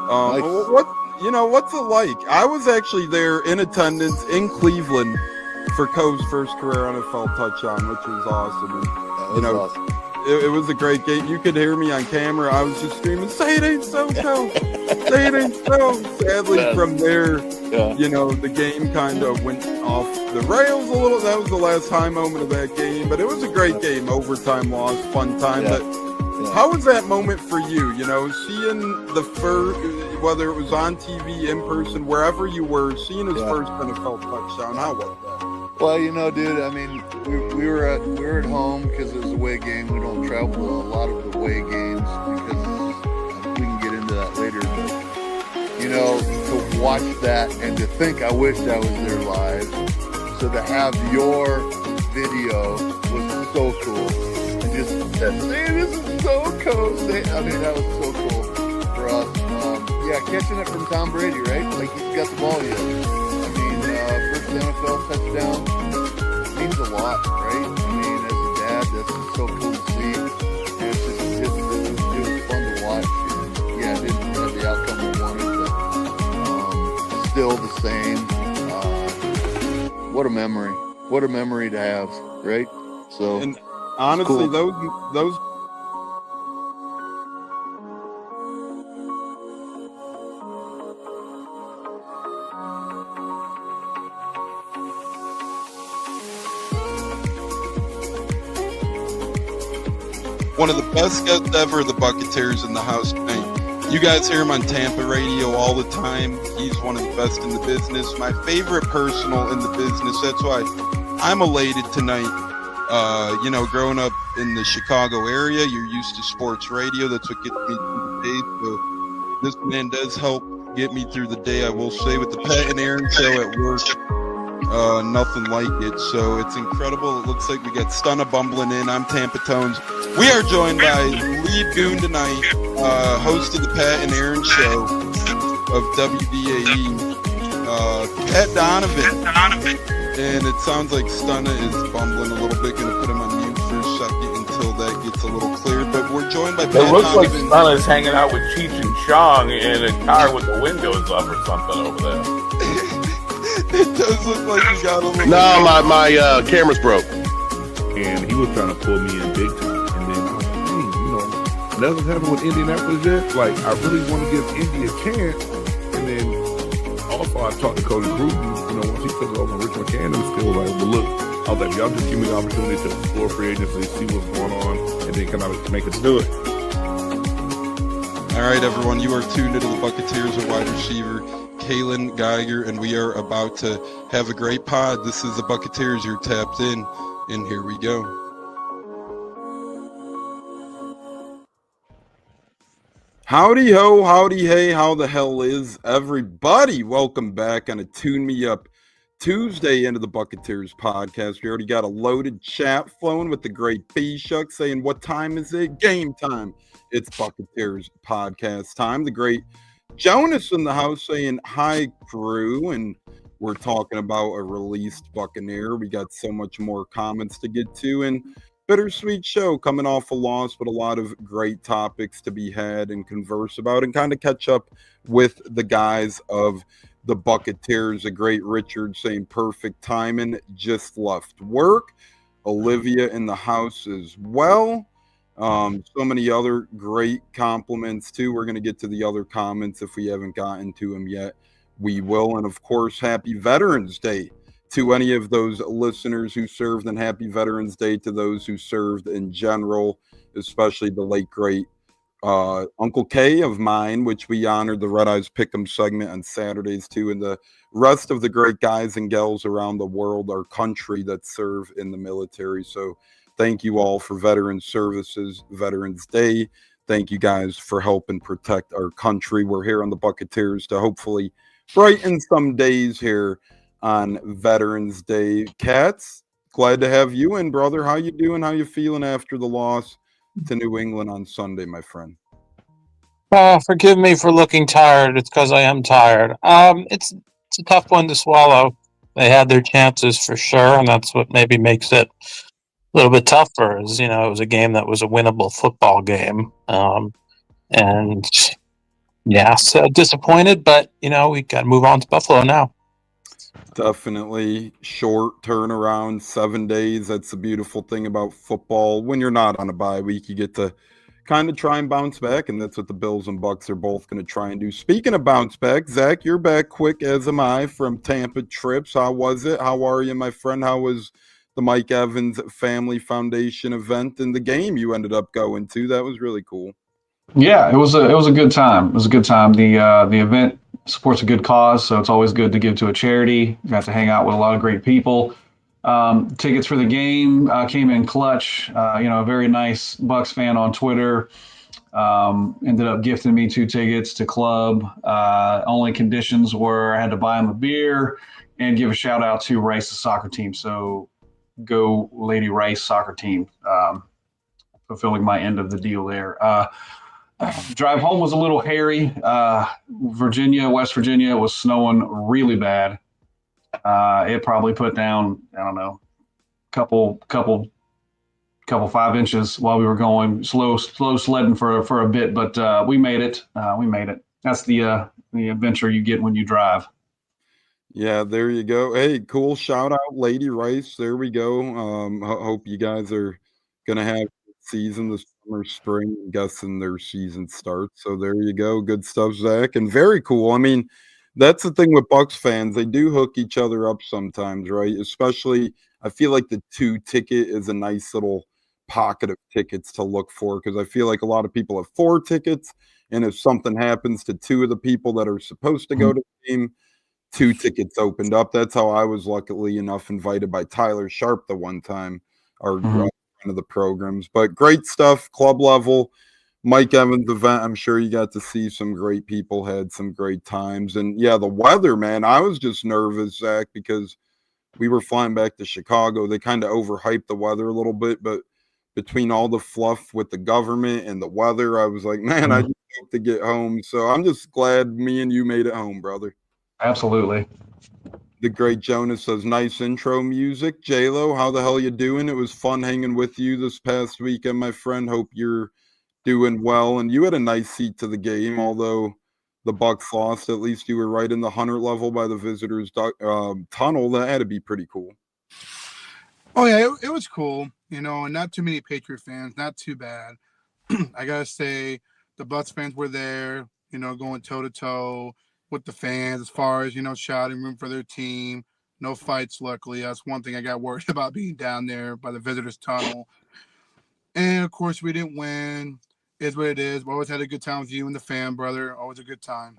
Nice. What's it like? I was actually there in attendance in Cleveland for Coe's first career NFL touchdown, which was awesome. And, Awesome. it was a great game. You could hear me on camera. I was just screaming, "Say it ain't so, Coe! Say it ain't so!" Sadly, from there, the game kind of went off the rails a little. That was the last high moment of that game, but it was a great game. Overtime loss, fun time. Yeah. But how was that moment for you? Seeing the first, whether it was on TV, in person, wherever you were, seeing his first NFL touchdown. How was that? Well, dude, I mean, we were at home because it was a away game. We don't travel to a lot of the away games because we can get into that later. But, to watch that and to think I wished I was there live. So to have your video was so cool. And just that, man, this is so cool. I mean, that was so cool for us. Catching it from Tom Brady, right? Like, he's got the ball yet. First NFL touchdown means a lot, right? I mean, as a dad, that's just so cool to see. And it was fun to watch. And, it didn't have the outcome we wanted, but still the same. What a memory! What a memory to have, right? So, and honestly, cool. those. One of the best guests ever, the Buccateers in the house tonight. You guys hear him on Tampa radio all the time. He's one of the best in the business. My favorite personal in the business. That's why I'm elated tonight. Growing up in the Chicago area, you're used to sports radio. That's what gets me through the day. So this man does help get me through the day, I will say, with the Pat and Aaron show at work. Nothing like it. So it's incredible. It looks like we got Stunna bumbling in. I'm Tampa Tones. We are joined by lead goon tonight, host of the Pat and Aaron show of WDAE, Pat Donovan. And it sounds like Stunna is bumbling a little bit. Going to put him on mute for a second until that gets a little clear. But we're joined by Pat Donovan. It looks like Stunna's hanging out with Cheech and Chong in a car with the windows up or something over there. It does look like you got a little... No, my camera's broke. And he was trying to pull me in big time. And then I was like, dang, nothing's happened with Indianapolis yet. Like, I really want to give Indy a chance. And then also I talked to Cody Gruden, once he took over Rich McCann's still like, but look, I was like, y'all just give me the opportunity to explore free agency, see what's going on, and then come out and make us do it. All right, everyone, you are tuned into the Buccateers at wide receiver, Kalen Geiger, and we are about to have a great pod. This is the Buccateers. You're tapped in, and here we go. Howdy ho, howdy hey, how the hell is everybody? Welcome back on a Tune Me Up Tuesday into the Buccateers podcast. We already got a loaded chat flowing with the great B-Shuck saying, what time is it? Game time. It's Buccateers podcast time. The great Jonas in the house saying, hi, crew. And we're talking about a released Buccaneer. We got so much more comments to get to. And bittersweet show coming off a loss, but a lot of great topics to be had and converse about and kind of catch up with the guys of the Buccateers. A great Richard saying perfect timing, just left work. Olivia in the house as well. So many other great compliments too. We're going to get to the other comments if we haven't gotten to them yet. We will. And of course, happy Veterans Day to any of those listeners who served, and happy Veterans Day to those who served in general, especially the late great Uncle K of mine, which we honored the Red Eyes Pick'em segment on Saturdays too, and the rest of the great guys and gals around the world, our country, that serve in the military. So thank you all for Veterans Services, Veterans Day. Thank you guys for helping protect our country. We're here on the Buccateers to hopefully brighten some days here on Veterans Day. Cats, glad to have you in, brother. How you doing? How you feeling after the loss to New England on Sunday, my friend? Forgive me for looking tired. It's because I am tired. It's a tough one to swallow. They had their chances for sure, and that's what maybe makes it a little bit tougher. Is, it was a game that was a winnable football game, and Yeah, so disappointed, but we got to move on to Buffalo now. Definitely short turnaround, 7 days. That's the beautiful thing about football. When you're not on a bye week, you get to kind of try and bounce back, and that's what the Bills and Bucs are both going to try and do. Speaking of bounce back, Zach, you're back quick, as am I, from Tampa trips. How was it? How are you, my friend? How was the Mike Evans Family Foundation event and the game you ended up going to? That was really cool. Yeah, it was a good time. It was a good time. The event supports a good cause, so it's always good to give to a charity. Got to hang out with a lot of great people. Tickets for the game came in clutch. A very nice Bucs fan on Twitter ended up gifting me 2 tickets to club. Only conditions were I had to buy him a beer and give a shout out to Rice's soccer team. So go Lady Rice soccer team. Fulfilling my end of the deal there. Drive home was a little hairy. West Virginia was snowing really bad. It probably put down, I don't know, couple 5 inches while we were going slow sledding for a bit, but we made it. That's the adventure you get when you drive. Yeah, there you go. Hey, cool shout out, Lady Rice. There we go. Hope you guys are gonna have season this summer, spring. I'm guessing their season starts. So there you go. Good stuff, Zach. And very cool. I mean, that's the thing with Bucs fans. They do hook each other up sometimes, right? Especially, I feel like the 2 ticket is a nice little pocket of tickets to look for, because I feel like a lot of people have 4 tickets. And if something happens to 2 of the people that are supposed to go to the game, 2 tickets opened up. That's how I was luckily enough invited by Tyler Sharp the one time, our friend of the programs. But great stuff, club level. Mike Evans event, I'm sure you got to see some great people, had some great times. And yeah, the weather, man, I was just nervous, Zach, because we were flying back to Chicago. They kind of overhyped the weather a little bit, but between all the fluff with the government and the weather, I was like, man, I just hope to get home. So I'm just glad me and you made it home, brother. Absolutely. The great Jonas says, nice intro music. J-Lo, how the hell you doing? It was fun hanging with you this past weekend, my friend. Hope you're doing well. And you had a nice seat to the game, although the Bucs lost. At least you were right in the 100 level by the visitors' tunnel. That had to be pretty cool. Oh, yeah, it was cool. And not too many Patriot fans. Not too bad. I got to say, the Bucs fans were there, going toe-to-toe with the fans as far as, shouting room for their team. No fights, luckily. That's one thing I got worried about, being down there by the visitors' tunnel. And, of course, we didn't win. Is what it is. We always had a good time with you and the fan, brother. Always a good time.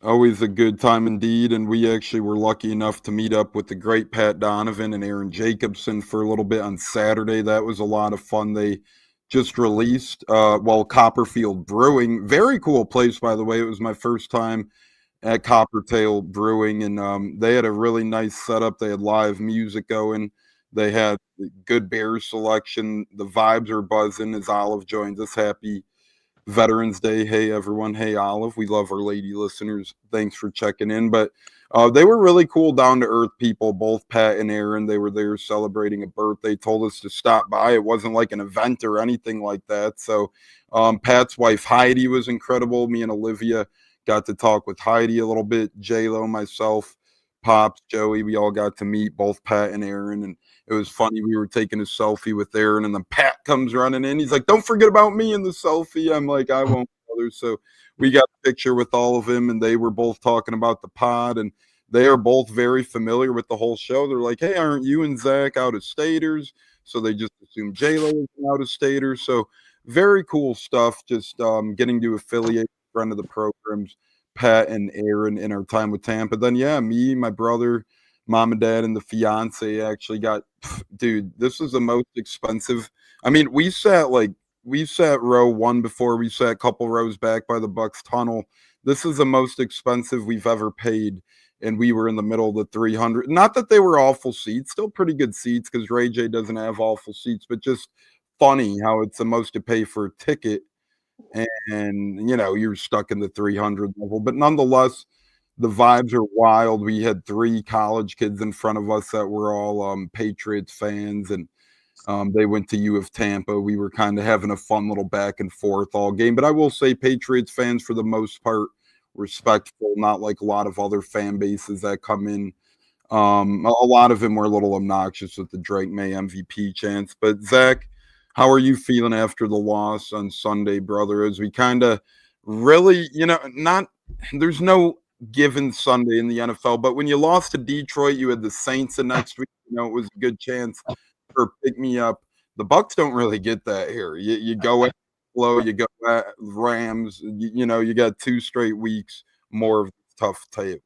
Always a good time indeed. And we actually were lucky enough to meet up with the great Pat Donovan and Aaron Jacobson for a little bit on Saturday. That was a lot of fun. They just released, Copperfield Brewing. Very cool place, by the way. It was my first time at Coppertail Brewing, and they had a really nice setup. They had live music going. They had good beer selection. The vibes are buzzing as Olive joins us. Happy Veterans Day. Hey, everyone. Hey, Olive. We love our lady listeners. Thanks for checking in. But they were really cool, down-to-earth people, both Pat and Aaron. They were there celebrating a birthday, told us to stop by. It wasn't like an event or anything like that. So Pat's wife, Heidi, was incredible. Me and Olivia got to talk with Heidi a little bit. J-Lo, myself, Pops, Joey, we all got to meet both Pat and Aaron. And it was funny. We were taking a selfie with Aaron, and then Pat comes running in. He's like, don't forget about me in the selfie. I'm like, I won't, brother. So we got a picture with all of them, and they were both talking about the pod, and they are both very familiar with the whole show. They're like, hey, aren't you and Zack out-of-staters? So they just assumed J-Lo was an out-of-stater. So very cool stuff, just getting to affiliate with a friend of the programs, Pat and Aaron, in our time with Tampa. Then, yeah, me, my brother, mom and dad, and the fiance actually got, dude, this is the most expensive. I mean, we sat row 1 before. We sat a couple rows back by the Bucs tunnel. This is the most expensive we've ever paid, and we were in the middle of the 300. Not that they were awful seats, still pretty good seats, because Ray J doesn't have awful seats, but just funny how it's the most to pay for a ticket, and you're stuck in the 300 level. But nonetheless, the vibes are wild. We had 3 college kids in front of us that were all Patriots fans, and They went to U of Tampa. We were kind of having a fun little back and forth all game. But I will say Patriots fans, for the most part, respectful, not like a lot of other fan bases that come in. A lot of them were a little obnoxious with the Drake May MVP chants. But Zach, how are you feeling after the loss on Sunday, brother? As we kind of really, there's no given Sunday in the NFL, but when you lost to Detroit, you had the Saints the next week. It was a good chance for pick me up. The Bucs don't really get that here. You go at Lowe, you go at Rams. You got 2 straight weeks more of tough tape.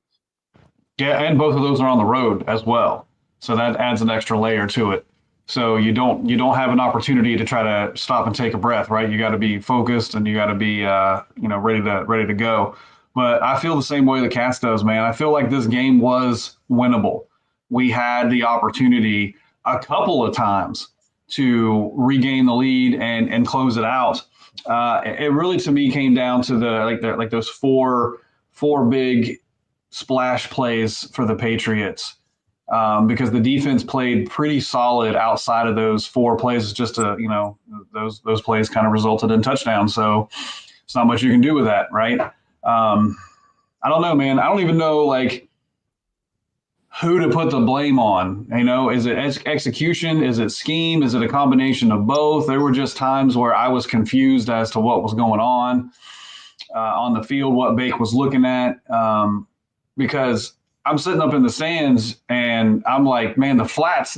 Yeah, and both of those are on the road as well, so that adds an extra layer to it. So you don't have an opportunity to try to stop and take a breath, right? You got to be focused and you got to be ready to go. But I feel the same way the Cats does, man. I feel like this game was winnable. We had the opportunity a couple of times to regain the lead and close it out. It really, to me, came down to those four big splash plays for the Patriots, because the defense played pretty solid outside of those 4 plays. Just those plays kind of resulted in touchdowns. So it's not much you can do with that, right? I don't know, man. I don't even know who to put the blame on. Is it execution? Is it scheme? Is it a combination of both? There were just times where I was confused as to what was going on the field, what Bake was looking at. Because I'm sitting up in the stands and I'm like, man, the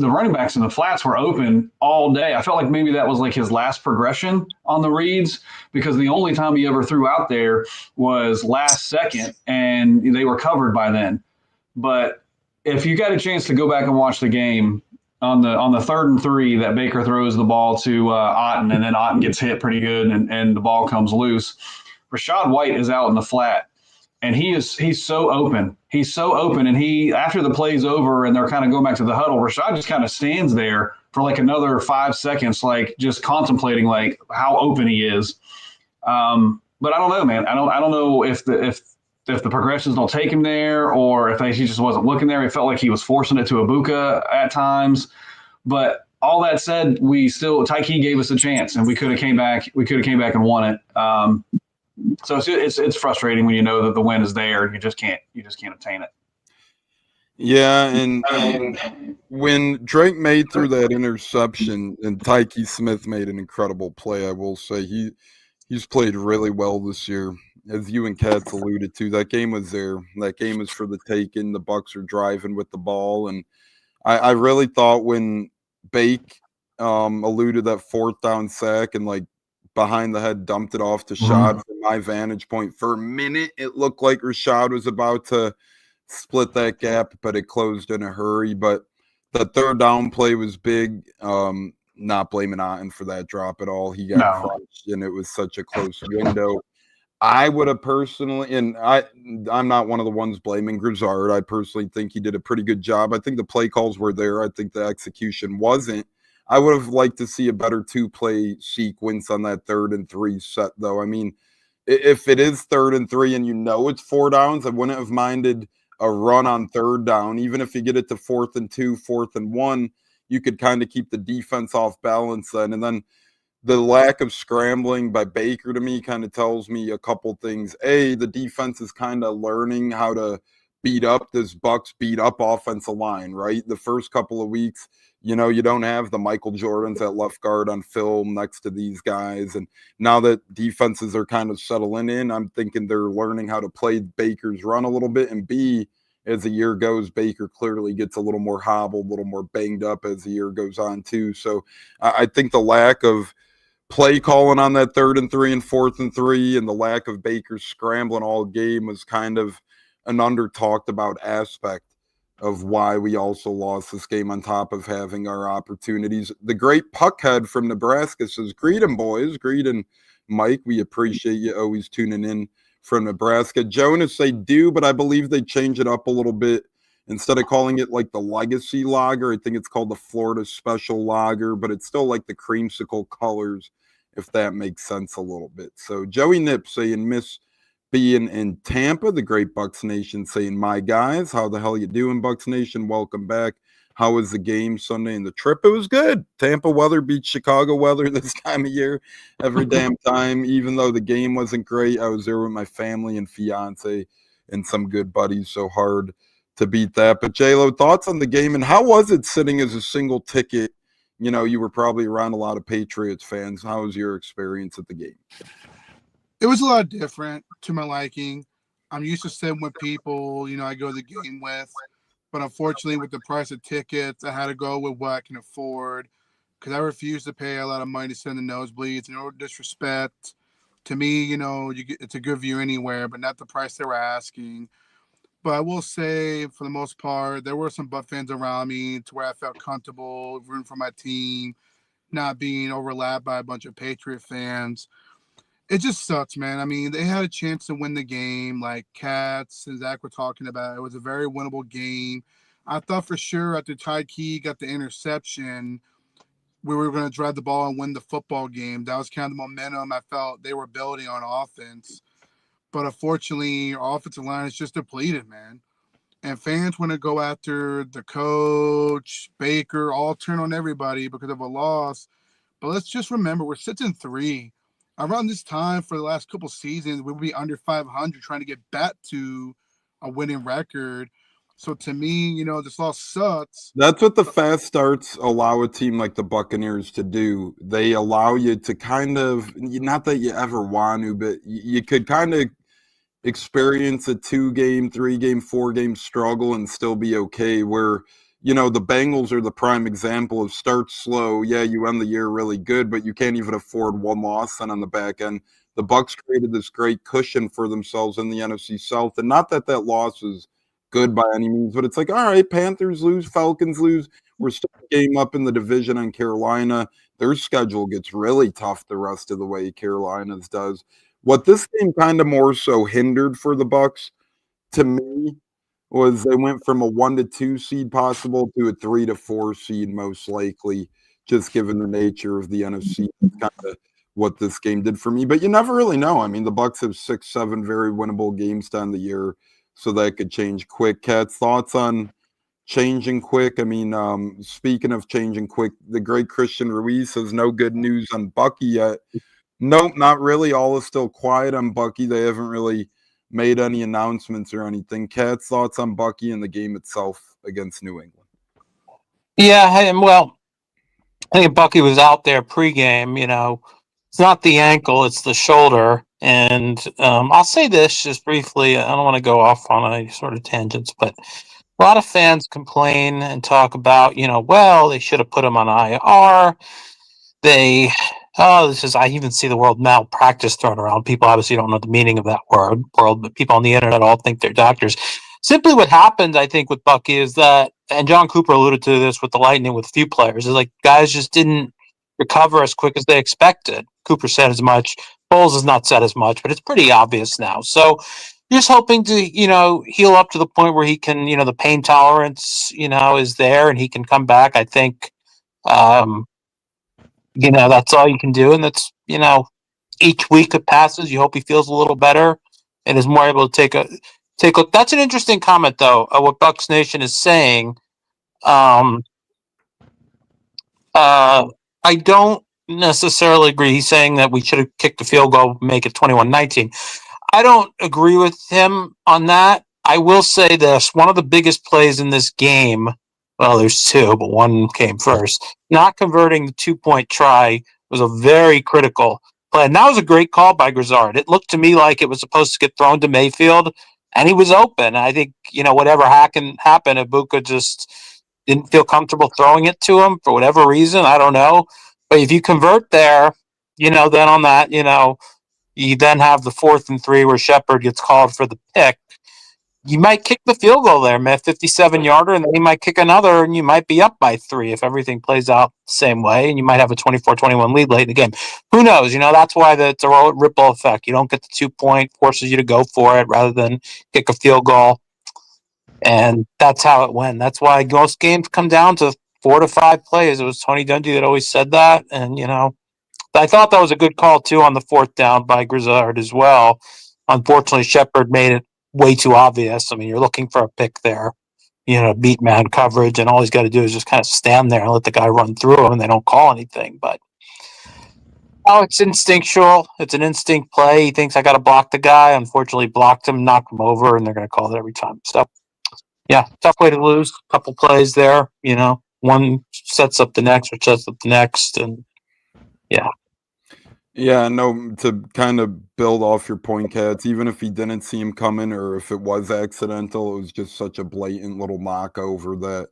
running backs in the flats were open all day. I felt like maybe that was like his last progression on the reads, because the only time he ever threw out there was last second and they were covered by then. But if you got a chance to go back and watch the game on the 3rd and 3 that Baker throws the ball to Otten, and then Otten gets hit pretty good and the ball comes loose, Rachaad White is out in the flat. And he's so open. He's so open. And after the play's over and they're kind of going back to the huddle, Rachaad just kind of stands there for another 5 seconds, just contemplating how open he is. But I don't know, man. I don't know if the progressions don't take him there, or if he just wasn't looking there. It felt like he was forcing it to Ibuka at times. But all that said, Tyke gave us a chance, and we could have came back. We could have came back and won it. So it's frustrating when you know that the win is there and you just can't obtain it. Yeah, and when Drake May threw that interception and Tyke Smith made an incredible play, I will say he's played really well this year. As you and Katz alluded to, that game was there. That game was for the taking. The Bucs are driving with the ball, and I really thought when Bake alluded that 4th down sack and behind the head dumped it off to Rashad. From my vantage point, for a minute it looked like Rashad was about to split that gap, but it closed in a hurry. But the 3rd down play was big. Not blaming Otten for that drop at all. He got crushed, and it was such a close window. I would have personally, and I'm not one of the ones blaming Grizzard. I personally think he did a pretty good job. I think the play calls were there. I think the execution wasn't. I would have liked to see a better 2-play sequence on that 3rd and 3 set, though. I mean, if it is 3rd and 3 and it's 4 downs, I wouldn't have minded a run on 3rd down. Even if you get it to 4th and 2, 4th and 1, you could kind of keep the defense off balance then. And then the lack of scrambling by Baker to me kind of tells me a couple things. A, the defense is kind of learning how to beat up this Bucs beat up offensive line, right? The first couple of weeks, you don't have the Michael Jordans at left guard on film next to these guys. And now that defenses are kind of settling in, I'm thinking they're learning how to play Baker's run a little bit. And B, as the year goes, Baker clearly gets a little more hobbled, a little more banged up as the year goes on too. So I think the lack of play calling on that 3rd and 3 and 4th and 3 and the lack of Baker scrambling all game was kind of an under talked about aspect of why we also lost this game, on top of having our opportunities. The great Puckhead from Nebraska says, "Greeting, boys. Greeting, Mike. We appreciate you always tuning in from Nebraska." Jonas, they do, but I believe they change it up a little bit. Instead of calling it the Legacy Lager, I think it's called the Florida Special Lager, but it's still like the creamsicle colors, if that makes sense a little bit. So Joey Nip saying, "Miss being in Tampa." The great Bucs Nation saying, "My guys, how the hell you doing, Bucs Nation? Welcome back." How was the game Sunday and the trip? It was good. Tampa weather beats Chicago weather this time of year every damn time. Even though the game wasn't great, I was there with my family and fiance and some good buddies. So hard to beat that. But J-Lo, thoughts on the game, and how was it sitting as a single ticket? You were probably around a lot of Patriots fans. How was your experience at the game? It was a lot different to my liking. I'm used to sitting with people, I go to the game with. But unfortunately, with the price of tickets, I had to go with what I can afford because I refuse to pay a lot of money to sit in the nosebleeds. No disrespect to me, it's a good view anywhere, but not the price they were asking. But I will say, for the most part, there were some Bucs fans around me to where I felt comfortable rooting for my team, not being overlapped by a bunch of Patriot fans. It just sucks, man. I mean, they had a chance to win the game, like Katz and Zack were talking about. It was a very winnable game. I thought for sure after Ty Key got the interception, we were going to drive the ball and win the football game. That was kind of the momentum I felt they were building on offense. But unfortunately, our offensive line is just depleted, man. And fans want to go after the coach, Baker, all turn on everybody because of a loss. But let's just remember, we're 6-3. Around this time for the last couple seasons, we would be under 500 trying to get back to a winning record. So to me, this loss sucks. That's what the fast starts allow a team like the Buccaneers to do. They allow you to kind of, not that you ever want to, but you could kind of experience a 2-game, 3-game, 4-game struggle and still be okay, where the Bengals are the prime example of start slow. Yeah, you end the year really good, but you can't even afford one loss. And on the back end, the Bucs created this great cushion for themselves in the NFC South. And not that loss is good by any means, but it's like, all right, Panthers lose, Falcons lose. We're still a game up in the division on Carolina. Their schedule gets really tough the rest of the way Carolina's does. What this game kind of more so hindered for the Bucs, to me, was they went from a 1 to 2 seed possible to a 3 to 4 seed most likely, just given the nature of the NFC. That's kind of what this game did for me. But you never really know. I mean, the Bucs have 6-7 very winnable games to end the year, so that could change quick. Kat's thoughts on changing quick? I mean, speaking of changing quick, the great Christian Ruiz says no good news on Bucky yet. Nope, not really. All is still quiet on Bucky. They haven't really made any announcements or anything. Kat's thoughts on Bucky and the game itself against New England? Yeah, well, I think Bucky was out there pregame. It's not the ankle, it's the shoulder. And I'll say this just briefly. I don't want to go off on any sort of tangents, but a lot of fans complain and talk about, they should have put him on IR. I even see the word malpractice thrown around. People obviously don't know the meaning of that word, but people on the internet all think they're doctors. Simply what happened, I think, with Bucky is that, and John Cooper alluded to this with the Lightning with a few players, is like guys just didn't recover as quick as they expected. Cooper said as much. Bowles has not said as much, but it's pretty obvious now. So just hoping to, heal up to the point where he can, the pain tolerance, is there and he can come back. I think, that's all you can do. And that's, each week that passes, you hope he feels a little better and is more able to take a look. That's an interesting comment, though, what Bucs Nation is saying. I don't necessarily agree. He's saying that we should have kicked the field goal, make it 21-19. I don't agree with him on that. I will say this. One of the biggest plays in this game, well, there's two, but one came first. Not converting the 2-point try was a very critical play. And that was a great call by Grizzard. It looked to me like it was supposed to get thrown to Mayfield, and he was open. I think, whatever happened, Ibuka just didn't feel comfortable throwing it to him for whatever reason. I don't know. But if you convert there, then on that, you then have the 4th and 3 where Shepard gets called for the pick. You might kick the field goal there, man, 57-yarder, and then you might kick another, and you might be up by 3 if everything plays out the same way, and you might have a 24-21 lead late in the game. Who knows? That's why it's a ripple effect. You don't get the 2-point, forces you to go for it rather than kick a field goal. And that's how it went. That's why most games come down to 4 to 5 plays. It was Tony Dungy that always said that. And, I thought that was a good call, too, on the 4th down by Grizzard as well. Unfortunately, Shepard made it way too obvious. I mean, you're looking for a pick there. beat man coverage, and all he's got to do is just kind of stand there and let the guy run through him, and they don't call anything. But it's instinctual. It's an instinct play. He thinks I got to block the guy. Unfortunately, blocked him, knocked him over, and they're going to call it every time. So, yeah, tough way to lose. Couple plays there. One sets up the next, which sets up the next, and yeah. Yeah, no, to kind of build off your point, Cats, even if he didn't see him coming or if it was accidental, it was just such a blatant little knock over that,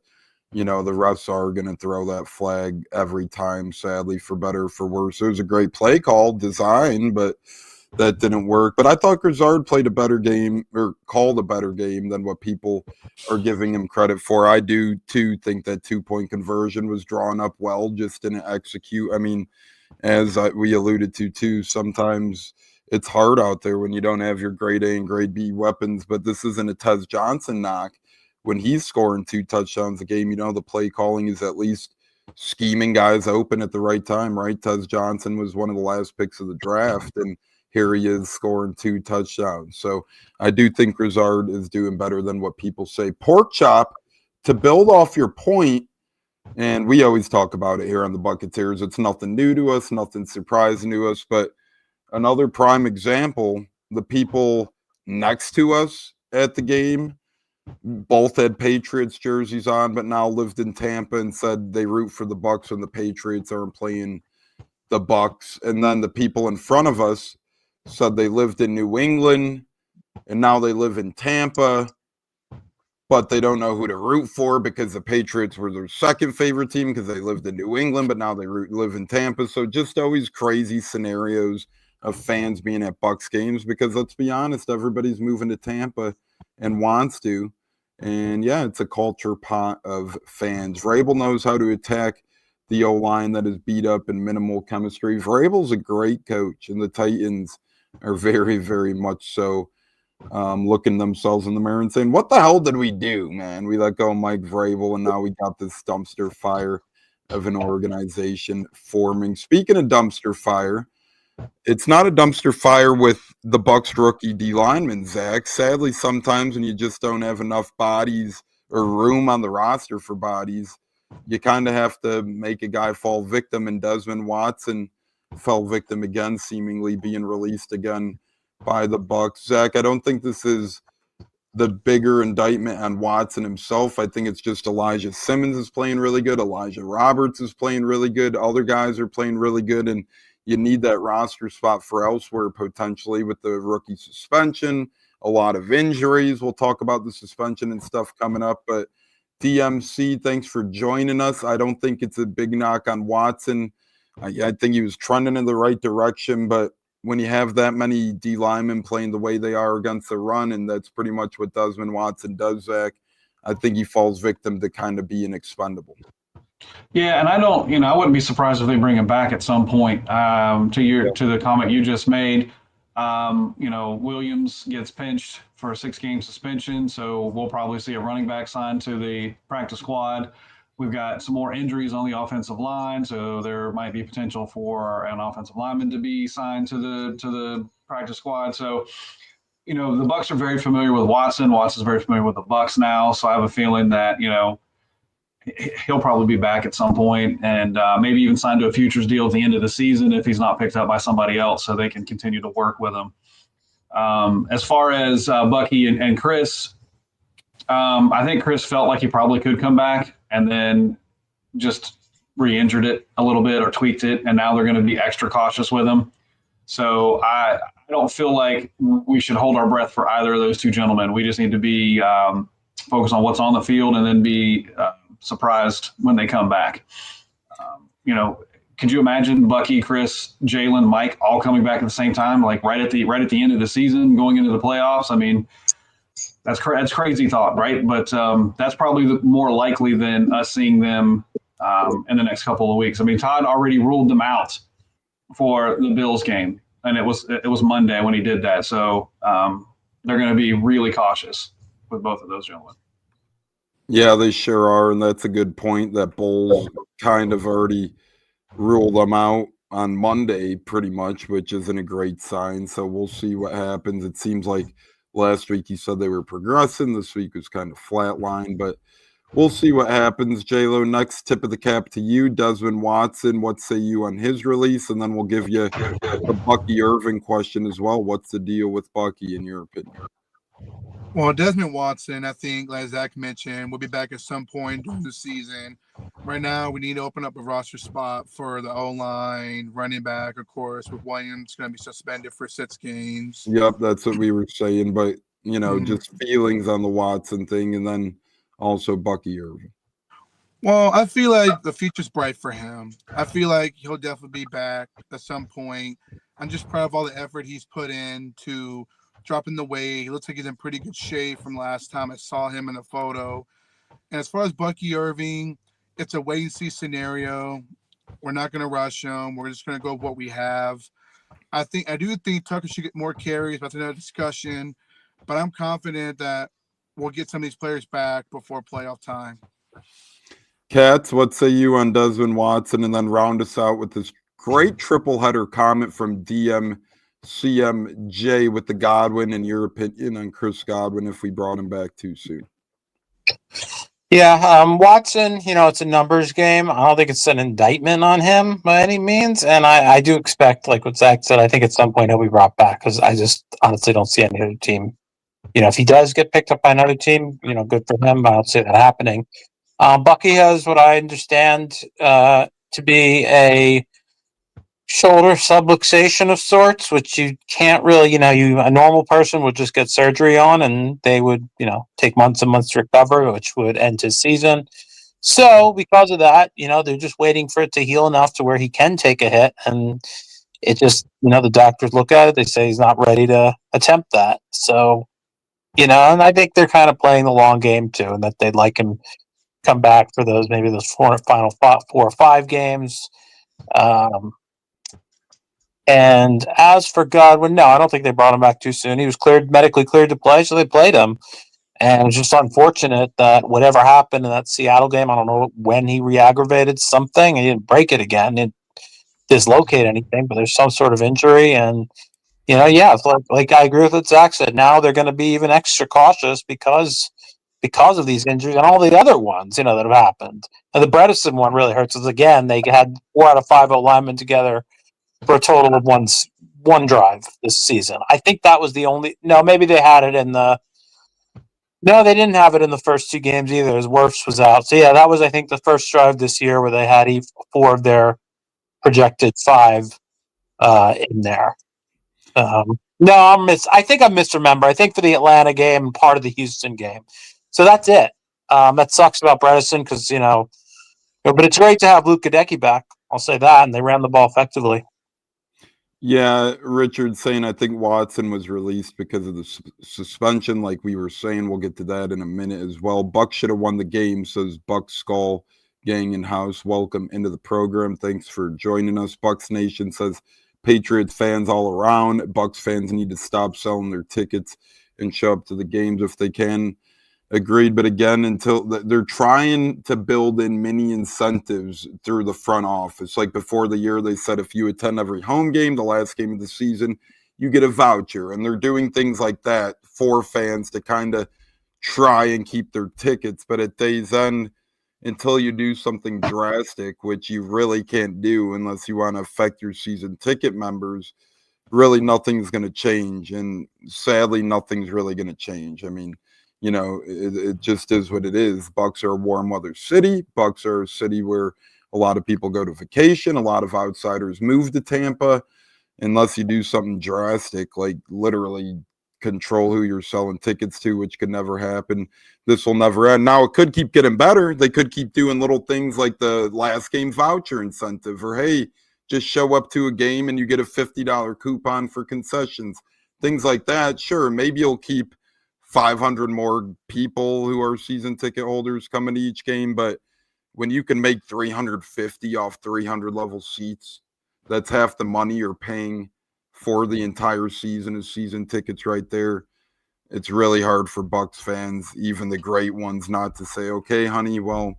the refs are going to throw that flag every time, sadly, for better or for worse. It was a great play call, design, but that didn't work. But I thought Grizzard played a better game or called a better game than what people are giving him credit for. I do, too, think that 2-point conversion was drawn up well, just didn't execute. I mean, as we alluded to, too, sometimes it's hard out there when you don't have your grade A and grade B weapons, but this isn't a Tez Johnson knock. When he's scoring 2 touchdowns a game, the play calling is at least scheming guys open at the right time, right? Tez Johnson was one of the last picks of the draft, and here he is scoring 2 touchdowns. So I do think Grizzard is doing better than what people say. Pork chop, to build off your point, and we always talk about it here on the Buccateers. It's nothing new to us, nothing surprising to us. But another prime example, the people next to us at the game both had Patriots jerseys on, but now lived in Tampa and said they root for the Bucs when the Patriots aren't playing the Bucs. And then the people in front of us said they lived in New England and now they live in Tampa, but they don't know who to root for because the Patriots were their second favorite team because they lived in New England, but now they live in Tampa. So just always crazy scenarios of fans being at Bucs games because let's be honest, everybody's moving to Tampa and wants to. And yeah, it's a culture pot of fans. Vrabel knows how to attack the O-line that is beat up and minimal chemistry. Vrabel's a great coach, and the Titans are very, very much so looking themselves in the mirror and saying, what the hell did we do, man? We let go of Mike Vrabel, and now we got this dumpster fire of an organization forming. Speaking of dumpster fire, it's not a dumpster fire with the Bucs rookie D lineman, Zack. Sadly, sometimes when you just don't have enough bodies or room on the roster for bodies, you kind of have to make a guy fall victim, and Desmond Watson fell victim again, seemingly being released again by the Bucs. Zack, I don't think this is the bigger indictment on Watson himself. I think it's just Elijah Simmons is playing really good. Elijah Roberts is playing really good. Other guys are playing really good, and you need that roster spot for elsewhere potentially with the rookie suspension, a lot of injuries. We'll talk about the suspension and stuff coming up. But DMC, thanks for joining us. I don't think it's a big knock on Watson. I think he was trending in the right direction. But when you have that many D linemen playing the way they are against the run, and that's pretty much what Desmond Watson does, Zach, I think he falls victim to kind of being expendable. Yeah, and I wouldn't be surprised if they bring him back at some point. To the comment you just made, Williams gets pinched for a 6-game suspension, so we'll probably see a running back signed to the practice squad. We've got some more injuries on the offensive line, so there might be potential for an offensive lineman to be signed to the practice squad. So, the Bucs are very familiar with Watson. Watson's very familiar with the Bucs now, so I have a feeling that he'll probably be back at some point and maybe even sign to a futures deal at the end of the season if he's not picked up by somebody else so they can continue to work with him. As far as Bucky and Chris, I think Chris felt like he probably could come back and then just re-injured it a little bit or tweaked it, and now they're going to be extra cautious with him. So I don't feel like we should hold our breath for either of those two gentlemen. We just need to be focused on what's on the field and then be surprised when they come back. Could you imagine Bucky, Chris, Jalen, Mike all coming back at the same time, like right at the end of the season, going into the playoffs? I mean, that's crazy thought, right? But that's probably more likely than us seeing them in the next couple of weeks. I mean, Todd already ruled them out for the Bills game, and it was Monday when he did that. So they're going to be really cautious with both of those gentlemen. Yeah, they sure are, and that's a good point that Bulls kind of already ruled them out on Monday pretty much, which isn't a great sign. So we'll see what happens. It seems like Last week he said they were progressing. This week was kind of flatline, but we'll see what happens. J-Lo, next tip of the cap to you. Desmond Watson, what say you on his release? And then we'll give you the Bucky Irving question as well. What's the deal with Bucky in your opinion? Well, Desmond Watson, I think, like Zack mentioned, will be back at some point during the season. Right now, we need to open up a roster spot for the O-line, running back, of course, with Williams going to be suspended for 6 games. Yep, that's what we were saying. But, just feelings on the Watson thing and then also Bucky Irving. Well, I feel like the future's bright for him. I feel like he'll definitely be back at some point. I'm just proud of all the effort he's put in to dropping the weight. He looks like he's in pretty good shape from last time I saw him in the photo. And as far as Bucky Irving, it's a wait-and-see scenario. We're not going to rush him. We're just going to go with what we have. I do think Tucker should get more carries. That's another discussion. But I'm confident that we'll get some of these players back before playoff time. Katz, what say you on Desmond Watson? And then round us out with this great triple header comment from CMJ with the Godwin and your opinion on Chris Godwin if we brought him back too soon. Yeah, Watson, it's a numbers game. I don't think it's an indictment on him by any means. And I do expect, like what Zach said, I think at some point he'll be brought back because I just honestly don't see any other team. If he does get picked up by another team, good for him. I don't see that happening. Bucky has what I understand to be a shoulder subluxation of sorts, which you can't really, a normal person would just get surgery on and they would, take months and months to recover, which would end his season. So because of that, they're just waiting for it to heal enough to where he can take a hit. And it just, the doctors look at it, they say he's not ready to attempt that. So, and I think they're kind of playing the long game too, and that they'd like him come back for those final 4 or 5 games. And as for Godwin, no, I don't think they brought him back too soon. He was medically cleared to play, so they played him. And it's just unfortunate that whatever happened in that Seattle game, I don't know when he re-aggravated something. He didn't break it again. He didn't dislocate anything, but there's some sort of injury. And, it's like I agree with what Zach said. Now they're going to be even extra cautious because of these injuries and all the other ones, that have happened. And the Bredesen one really hurts us. Again, they had 4 out of 5 linemen together for a total of one drive this season. I think that was the only. No, maybe they had it in the. No, they didn't have it in the first 2 games either, as Wirfs was out. So yeah, that was I think the first drive this year where they had 4 of their projected 5 in there. No, I think I misremember. I think for the Atlanta game and part of the Houston game. So that's it. That sucks about Bredesen because but it's great to have Luke Gadecki back. I'll say that, and they ran the ball effectively. Yeah, Richard saying I think Watson was released because of the suspension, like we were saying. We'll get to that in a minute as well. Buck should have won the game, says Buck Skull Gang in House. Welcome into the program. Thanks for joining us. Bucks Nation says Patriots fans all around. Bucks fans need to stop selling their tickets and show up to the games if they can. Agreed, but again, until they're trying to build in mini incentives through the front office. Like before the year, they said if you attend every home game, the last game of the season, you get a voucher. And they're doing things like that for fans to kind of try and keep their tickets. But at day's end, until you do something drastic, which you really can't do unless you want to affect your season ticket members, really nothing's going to change. And sadly, nothing's really going to change. I mean, it just is what it is. Bucks are a warm weather city. Bucks are a city where a lot of people go to vacation. A lot of outsiders move to Tampa. Unless you do something drastic, like literally control who you're selling tickets to, which could never happen. This will never end. Now, it could keep getting better. They could keep doing little things like the last game voucher incentive, or, hey, just show up to a game and you get a $50 coupon for concessions. Things like that. Sure, maybe you'll keep 500 more people who are season ticket holders coming to each game, but when you can make 350 off 300 level seats, that's half the money you're paying for the entire season as season tickets right there. It's really hard for Bucks fans, even the great ones, not to say, okay, honey, well,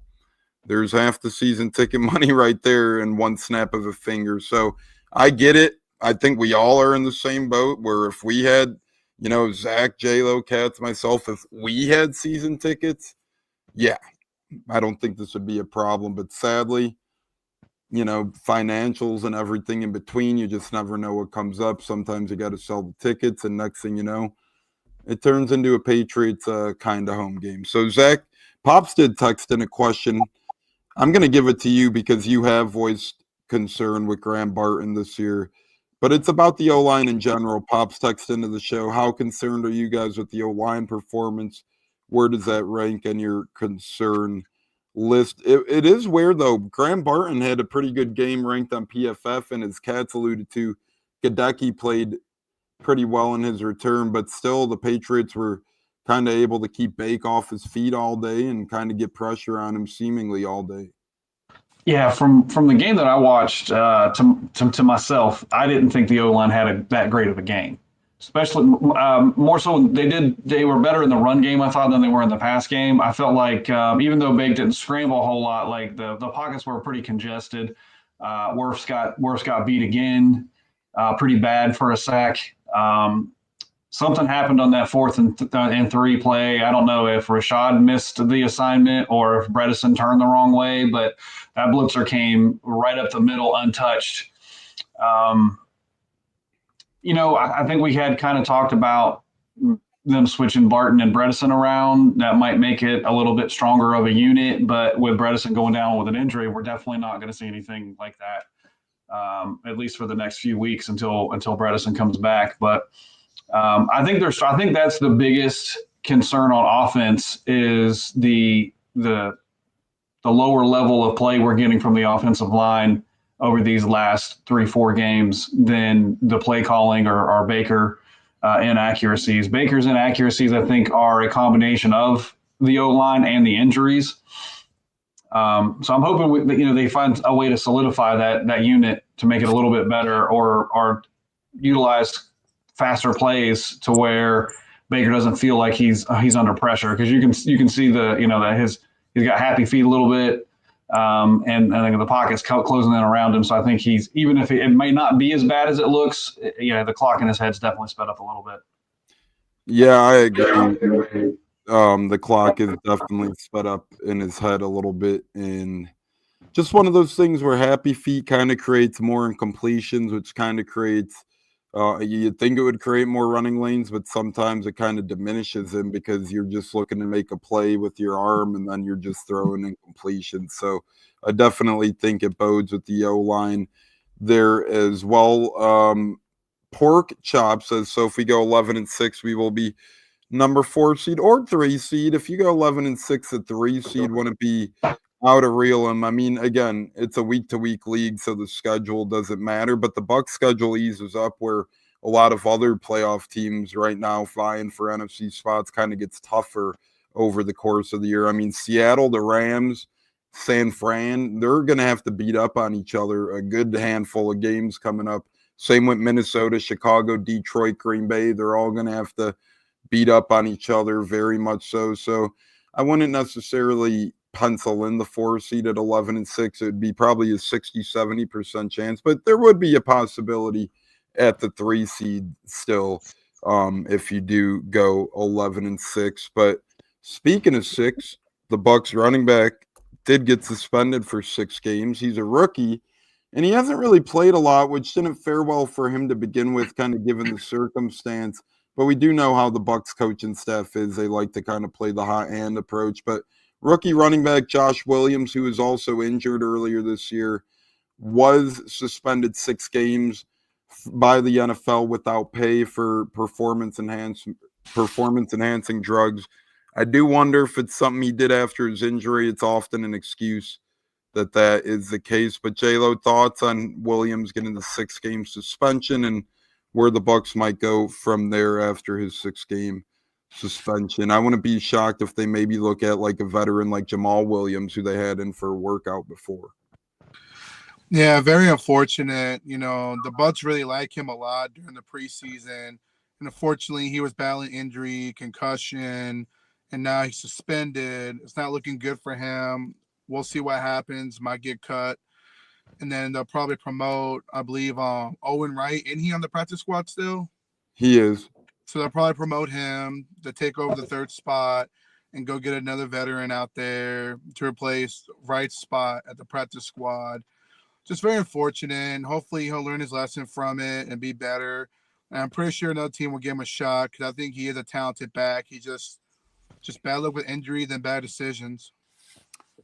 there's half the season ticket money right there in one snap of a finger. So I get it. I think we all are in the same boat where if we had Zack, J-Lo, Cats, myself, if we had season tickets, yeah, I don't think this would be a problem. But sadly, financials and everything in between, you just never know what comes up. Sometimes you got to sell the tickets, and next thing you know, it turns into a Patriots kind of home game. So, Zach, Pops did text in a question. I'm going to give it to you because you have voiced concern with Graham Barton this year. But it's about the O-line in general. Pops text into the show. How concerned are you guys with the O-line performance? Where does that rank in your concern list? It is weird, though. Graham Barton had a pretty good game ranked on PFF, and as Cats alluded to, Gadecki played pretty well in his return, but still the Patriots were kind of able to keep Bake off his feet all day and kind of get pressure on him seemingly all day. Yeah, from the game that I watched, to myself, I didn't think the O-line had that great of a game. Especially more so, they were better in the run game, I thought, than they were in the pass game. I felt like even though Bake didn't scramble a whole lot, like the pockets were pretty congested. Wirfs got beat again, pretty bad for a sack. Something happened on that 4th and 3 play. I don't know if Rashad missed the assignment or if Bredesen turned the wrong way, but that blitzer came right up the middle untouched. I think we had kind of talked about them switching Barton and Bredesen around. That might make it a little bit stronger of a unit, but with Bredesen going down with an injury, we're definitely not going to see anything like that, at least for the next few weeks until Bredesen comes back. But I think that's the biggest concern on offense is the lower level of play we're getting from the offensive line over these last 3-4 games than the play calling or Baker inaccuracies. Baker's inaccuracies, I think, are a combination of the O-line and the injuries. So I'm hoping they find a way to solidify that unit to make it a little bit better or utilize faster plays to where Baker doesn't feel like he's under pressure, because you can see that he's got happy feet a little bit, and I think the pocket's closing in around him. So I think even if it may not be as bad as it looks, the clock in his head's definitely sped up a little bit. Yeah, I agree. The clock is definitely sped up in his head a little bit, and just one of those things where happy feet kind of creates more incompletions, which kind of creates you'd think it would create more running lanes, but sometimes it kind of diminishes them because you're just looking to make a play with your arm and then you're just throwing incompletions. So I definitely think it bodes with the O-line there as well. Pork Chop says, so if we go 11-6, we will be number 4 seed or 3 seed. If you go 11-6 at 3 seed, wouldn't be out of reel him. I mean, again, it's a week-to-week league, so the schedule doesn't matter. But the Bucs schedule eases up where a lot of other playoff teams right now vying for NFC spots kind of gets tougher over the course of the year. I mean, Seattle, the Rams, San Fran, they're going to have to beat up on each other a good handful of games coming up. Same with Minnesota, Chicago, Detroit, Green Bay. They're all going to have to beat up on each other very much so. So I wouldn't necessarily pencil in the 4 seed at 11-6. It would be probably a 60-70% chance, but there would be a possibility at the 3 seed still if you do go 11-6. But speaking of 6, the Bucs running back did get suspended for 6 games. He's a rookie, and he hasn't really played a lot, which didn't fare well for him to begin with, kind of given the circumstance. But we do know how the Bucs coaching staff is. They like to kind of play the hot hand approach. But rookie running back Josh Williams, who was also injured earlier this year, was suspended 6 games by the NFL without pay for performance-enhancing drugs. I do wonder if it's something he did after his injury. It's often an excuse that is the case. But J-Lo, thoughts on Williams getting the 6-game suspension and where the Bucs might go from there after his 6-game suspension? I wouldn't be shocked if they maybe look at like a veteran like Jamaal Williams, who they had in for a workout before. Yeah, very unfortunate. The Bucs really like him a lot during the preseason, and unfortunately he was battling injury, concussion, and now he's suspended. It's not looking good for him. We'll see what happens. Might get cut, and then they'll probably promote, I believe, Owen Wright. Isn't he on the practice squad still? He is. So they'll probably promote him to take over the third spot and go get another veteran out there to replace Wright's spot at the practice squad. Just very unfortunate. Hopefully he'll learn his lesson from it and be better. And I'm pretty sure another team will give him a shot because I think he is a talented back. He just bad luck with injuries and bad decisions.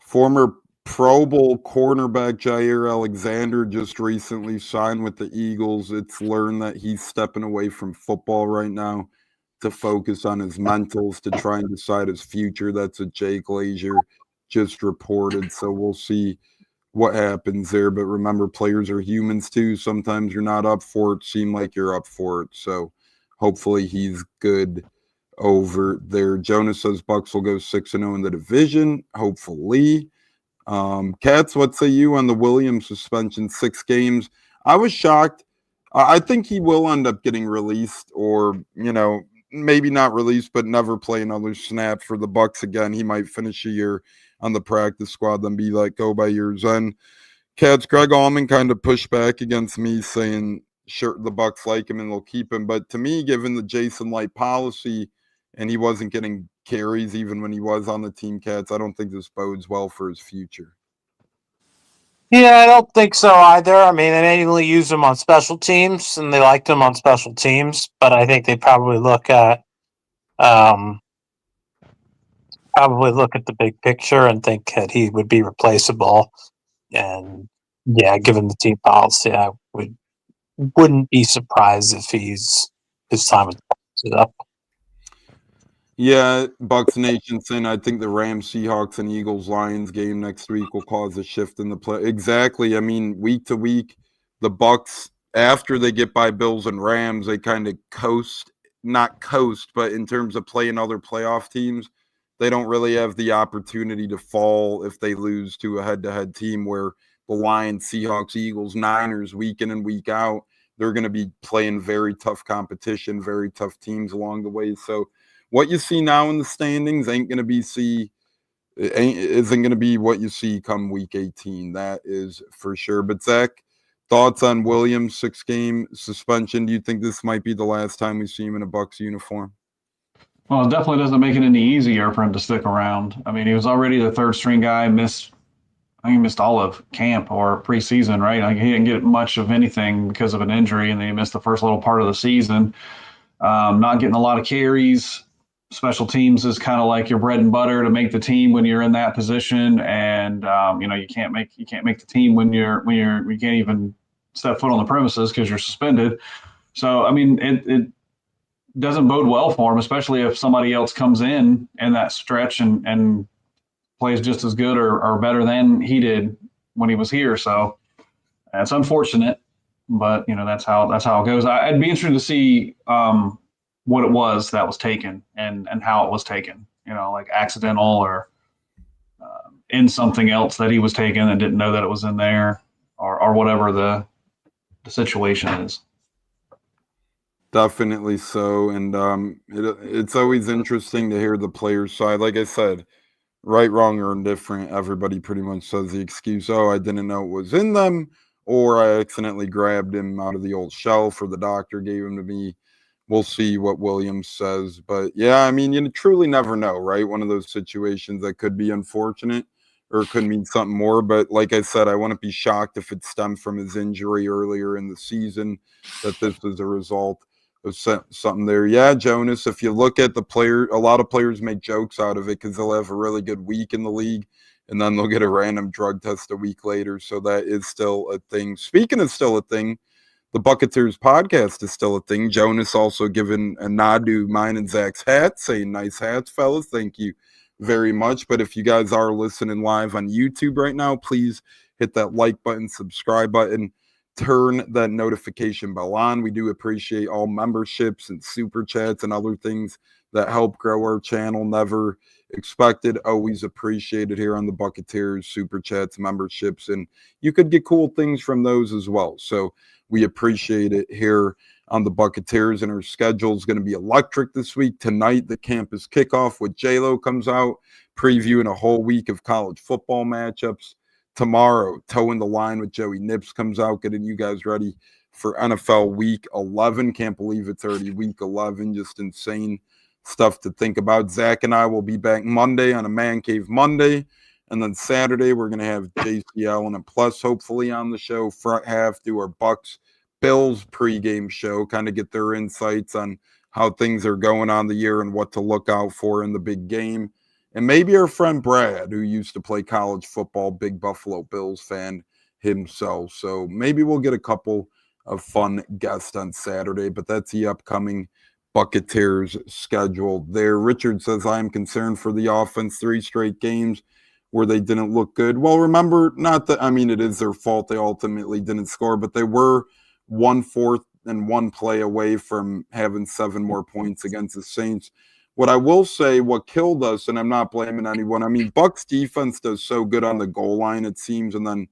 Former Pro Bowl cornerback Jair Alexander just recently signed with the Eagles. It's learned that he's stepping away from football right now to focus on his mentals to try and decide his future. That's what Jay Glazier just reported. So we'll see what happens there. But remember, players are humans too. Sometimes you're not up for it. Seem like you're up for it. So hopefully he's good over there. Jonas says Bucs will go 6-0 in the division. Hopefully. Katz, what say you on the Williams suspension? 6 games. I was shocked. I think he will end up getting released, or maybe not released, but never play another snap for the Bucs again. He might finish a year on the practice squad, then be like, go by years end. Katz, Greg Allman kind of pushed back against me, saying sure the Bucs like him and they'll keep him. But to me, given the Jason Light policy, and he wasn't getting carries even when he was on the team, Katz, I don't think this bodes well for his future. Yeah, I don't think so either. I mean, they mainly use him on special teams, and they liked him on special teams. But I think they probably look at the big picture and think that he would be replaceable. And yeah, given the team policy, I wouldn't be surprised if his time is up. Yeah, Bucs Nation saying I think the Rams, Seahawks, and Eagles Lions game next week will cause a shift in the play. Exactly. I mean, week to week, the Bucs, after they get by Bills and Rams, they kind of not coast, but in terms of playing other playoff teams, they don't really have the opportunity to fall if they lose to a head-to-head team where the Lions, Seahawks, Eagles, Niners, week in and week out, they're going to be playing very tough competition, very tough teams along the way. So what you see now in the standings isn't going to be what you see come week 18. That is for sure. But Zach, thoughts on Williams' 6-game suspension? Do you think this might be the last time we see him in a Bucs uniform? Well, it definitely doesn't make it any easier for him to stick around. I mean, he was already the third string guy. I think he missed all of camp or preseason, right? Like, he didn't get much of anything because of an injury, and then he missed the first little part of the season. Not getting a lot of carries. Special teams is kind of like your bread and butter to make the team when you're in that position, and you can't make the team when you can't even step foot on the premises because you're suspended. So I mean, it doesn't bode well for him, especially if somebody else comes in that stretch and plays just as good or better than he did when he was here. So that's unfortunate, but that's how it goes. I'd be interested to see what it was that was taken and how it was taken, like accidental or in something else that he was taken and didn't know that it was in there or whatever the situation is. Definitely so. And it's always interesting to hear the player's side. Like I said, right, wrong, or indifferent, everybody pretty much says the excuse, I didn't know it was in them, or I accidentally grabbed him out of the old shelf, or the doctor gave him to me. We'll see what Williams says. But, yeah, I mean, you truly never know, right? One of those situations that could be unfortunate or could mean something more. But like I said, I wouldn't be shocked if it stemmed from his injury earlier in the season, that this is a result of something there. Yeah, Jonas, if you look at the player, a lot of players make jokes out of it because they'll have a really good week in the league, and then they'll get a random drug test a week later. So that is still a thing. Speaking of still a thing, the Buccateers podcast is still a thing. Jonas also giving a nod to mine and Zach's hats, saying nice hats, fellas. Thank you very much. But if you guys are listening live on YouTube right now, please hit that like button, subscribe button, turn that notification bell on. We do appreciate all memberships and super chats and other things that help grow our channel. Never expected, always appreciated here on the Buccateers, super chats, memberships, and you could get cool things from those as well. So we appreciate it here on the Buccateers, and our schedule is going to be electric this week. Tonight, the campus kickoff with J-Lo comes out, previewing a whole week of college football matchups. Tomorrow, Toe in the Line with Joey Nips comes out, getting you guys ready for NFL Week 11. Can't believe it's already Week 11. Just insane stuff to think about. Zach and I will be back Monday on a Man Cave Monday. And then Saturday, we're going to have JCL and Plus hopefully on the show. Front half, do our Bucs Bills pregame show, kind of get their insights on how things are going on the year and what to look out for in the big game. And maybe our friend Brad, who used to play college football, big Buffalo Bills fan himself. So maybe we'll get a couple of fun guests on Saturday, but that's the upcoming Buccateers schedule there. Richard says, I am concerned for the offense, 3 straight games where they didn't look good. Well, remember, it is their fault they ultimately didn't score, but they were 1/4 and 1 play away from having 7 more points against the Saints. What I will say, what killed us, and I'm not blaming anyone, Bucs defense does so good on the goal line, it seems, and then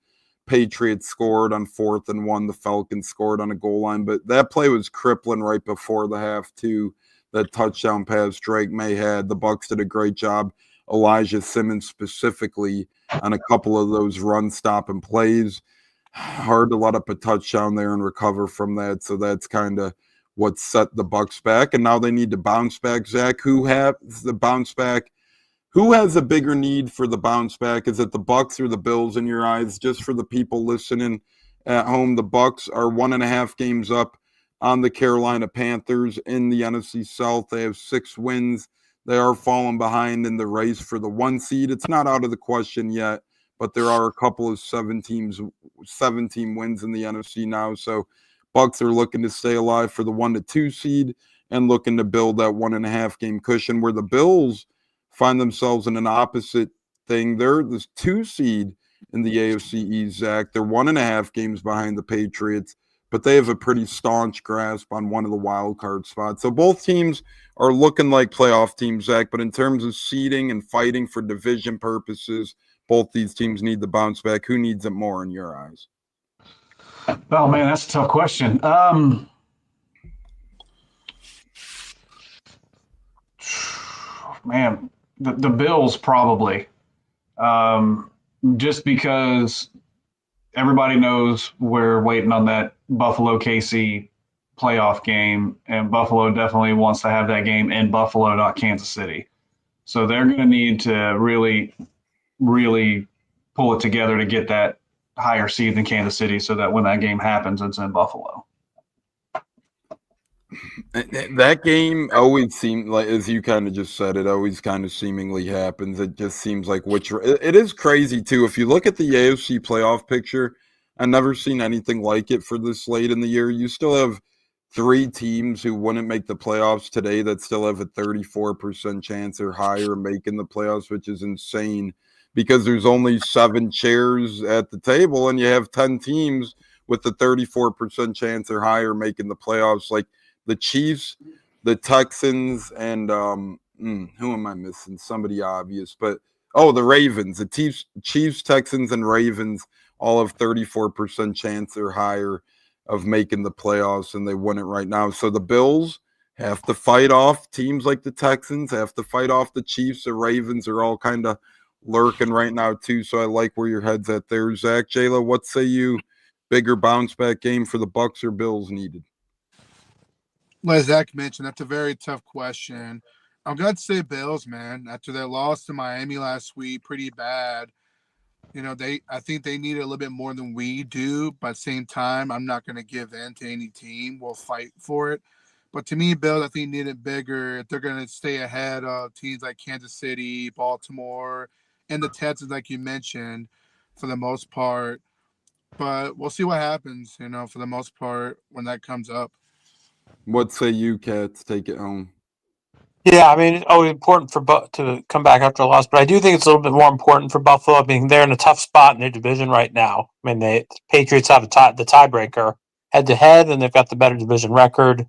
Patriots scored on 4th and 1. The Falcons scored on a goal line, but that play was crippling right before the half, too. That touchdown pass Drake May had. The Bucs did a great job. Elijah Simmons specifically on a couple of those run-stopping plays. Hard to let up a touchdown there and recover from that, so that's kind of what set the Bucs back. And now they need to bounce back. Zach, who has the bounce back? Who has a bigger need for the bounce back? Is it the Bucs or the Bills in your eyes? Just for the people listening at home, the Bucs are 1.5 games up on the Carolina Panthers in the NFC South. They have 6 wins. They are falling behind in the race for the 1 seed. It's not out of the question yet, but there are a couple of 17 wins in the NFC now. So Bucs are looking to stay alive for the 1 to 2 seed and looking to build that 1.5 game cushion, where the Bills find themselves in an opposite thing. They're the 2 seed in the AFC East, Zach. They're 1.5 games behind the Patriots, but they have a pretty staunch grasp on one of the wild card spots. So both teams are looking like playoff teams, Zach, but in terms of seeding and fighting for division purposes, both these teams need the bounce back. Who needs it more in your eyes? Oh, man, that's a tough question. Man, the Bills probably. Just because everybody knows we're waiting on that Buffalo-KC playoff game, and Buffalo definitely wants to have that game in Buffalo, not Kansas City. So they're going to need to really, really pull it together to get that higher seed than Kansas City, so that when that game happens, it's in Buffalo. That game always seemed like, as you kind of just said, it always kind of seemingly happens. It just seems like it is crazy too. If you look at the AFC playoff picture, I've never seen anything like it for this late in the year. You still have 3 teams who wouldn't make the playoffs today that still have a 34% chance or higher of making the playoffs, which is insane because there's only 7 chairs at the table and you have 10 teams with a 34% chance or higher making the playoffs. Like the Chiefs, the Texans, and who am I missing? Somebody obvious, but the Ravens. The Chiefs, Texans, and Ravens all have 34% chance or higher of making the playoffs, and they wouldn't right now. So the Bills have to fight off teams like the Texans, have to fight off the Chiefs. The Ravens are all kind of lurking right now too. So I like where your head's at there, Zach. Jayla, what say you? Bigger bounce back game for the Bucs or Bills needed? Well, as Zach mentioned, that's a very tough question. I'm going to say Bills, man. After their loss to Miami last week, pretty bad. I think they need it a little bit more than we do. But at the same time, I'm not going to give in to any team. We'll fight for it. But to me, Bills, I think need it bigger if they're going to stay ahead of teams like Kansas City, Baltimore, and the Texans, like you mentioned, for the most part. But we'll see what happens, for the most part when that comes up. What say you, Cats? Take it home. Yeah, it's always important for to come back after a loss, but I do think it's a little bit more important for Buffalo. They're in a tough spot in their division right now. The Patriots have the tiebreaker head-to-head, and they've got the better division record.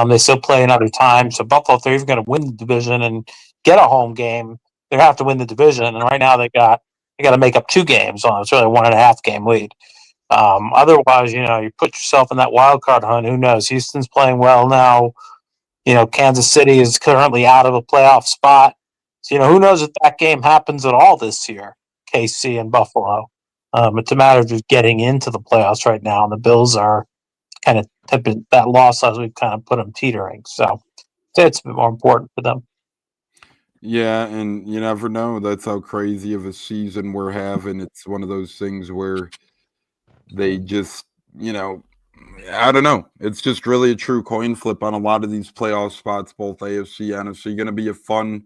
They still play another time, so Buffalo, if they're even going to win the division and get a home game, they have to win the division. And right now they got to make up 2 games. It's really a 1.5 game lead. Otherwise, you put yourself in that wild card hunt. Who knows? Houston's playing well now. Kansas City is currently out of a playoff spot. So, who knows if that game happens at all this year, KC and Buffalo. It's a matter of just getting into the playoffs right now. And the Bills are kind of that loss as we've kind of put them teetering. So it's a bit more important for them. Yeah, and you never know. That's how crazy of a season we're having. It's one of those things where they just, I don't know. It's just really a true coin flip on a lot of these playoff spots, both AFC, NFC. Going to be a fun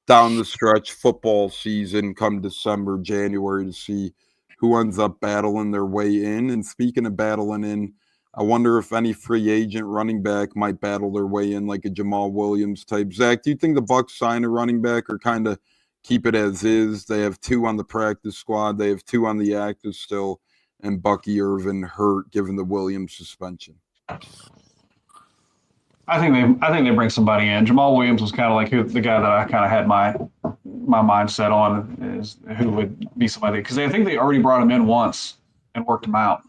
down the stretch football season come December, January to see who ends up battling their way in. And speaking of battling in, I wonder if any free agent running back might battle their way in like a Jamaal Williams type. Zach, do you think the Bucs sign a running back or kind of keep it as is? They have 2 on the practice squad. They have 2 on the active still. And Bucky Irvin hurt given the Williams suspension. I think they bring somebody in. Jamaal Williams was kind of like the guy that I kind of had my mindset on is who would be somebody, because I think they already brought him in once and worked him out.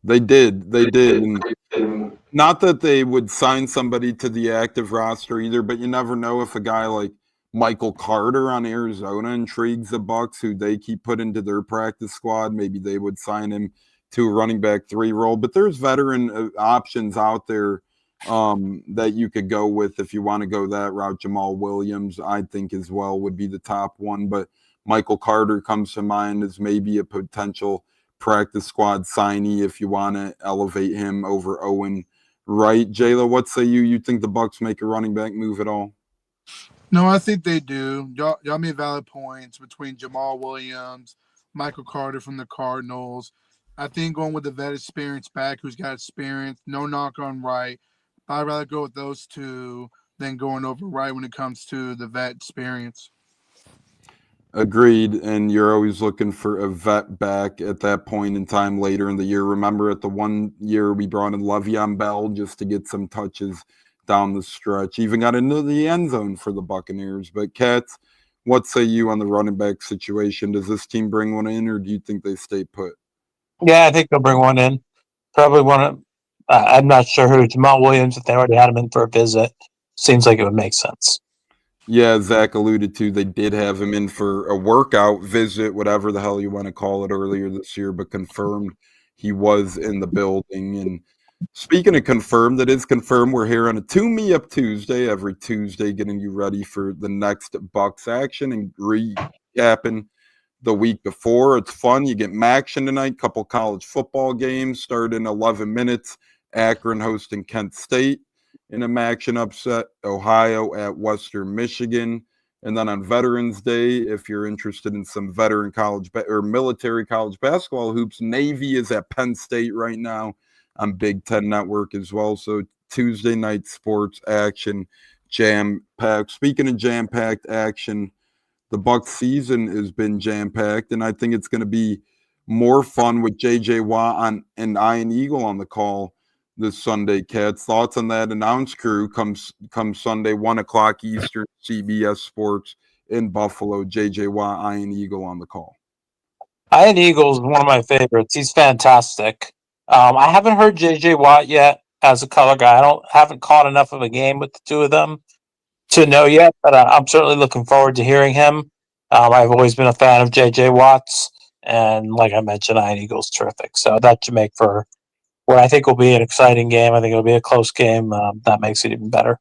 They did. And not that they would sign somebody to the active roster either, but you never know if a guy like Michael Carter on Arizona intrigues the Bucs, who they keep put into their practice squad. Maybe they would sign him to a running back 3 role. But there's veteran options out there that you could go with if you want to go that route. Jamaal Williams, I think, as well would be the top one. But Michael Carter comes to mind as maybe a potential practice squad signee if you want to elevate him over Owen Wright. Jayla, what say you? You think the Bucs make a running back move at all? No, I think they do. Y'all made valid points between Jamaal Williams, Michael Carter from the Cardinals. I think going with the vet experience back who's got experience, no knock on Wright. But I'd rather go with those 2 than going over Wright when it comes to the vet experience. Agreed, and you're always looking for a vet back at that point in time later in the year. Remember, at the 1 year we brought in Le'Veon Bell just to get some touches down the stretch. Even got into the end zone for the Buccaneers. But Cats, what say you on the running back situation? Does this team bring one in, or do you think they stay put? Yeah, I think they'll bring one in. Probably one of. I'm not sure who. Jamaal Williams, if they already had him in for a visit, seems like it would make sense. Yeah, Zach alluded to they did have him in for a workout visit, whatever the hell you want to call it, earlier this year, but confirmed he was in the building. And speaking of confirmed, it is confirmed we're here on a Tune Me Up Tuesday, every Tuesday, getting you ready for the next Bucs action and recapping the week before. It's fun. You get MACTION tonight, couple college football games, start in 11 minutes. Akron hosting Kent State in a MACTION upset, Ohio at Western Michigan. And then on Veterans Day, if you're interested in some veteran college or military college basketball hoops, Navy is at Penn State right now on Big Ten Network as well. So Tuesday night sports action, jam-packed. Speaking of jam-packed action, the Bucs season has been jam-packed, and I think it's going to be more fun with J.J. Watt and Ian Eagle on the call this Sunday, Cats. Thoughts on that announce crew comes Sunday, 1 o'clock Eastern, CBS Sports in Buffalo. J.J. Watt, Ian Eagle on the call. Ian Eagle is one of my favorites. He's fantastic. I haven't heard J.J. Watt yet as a color guy. Haven't caught enough of a game with the 2 of them to know yet, but I'm certainly looking forward to hearing him. I've always been a fan of J.J. Watt's, and like I mentioned, Ian Eagle's terrific. So that should make for what I think will be an exciting game. I think it'll be a close game. That makes it even better.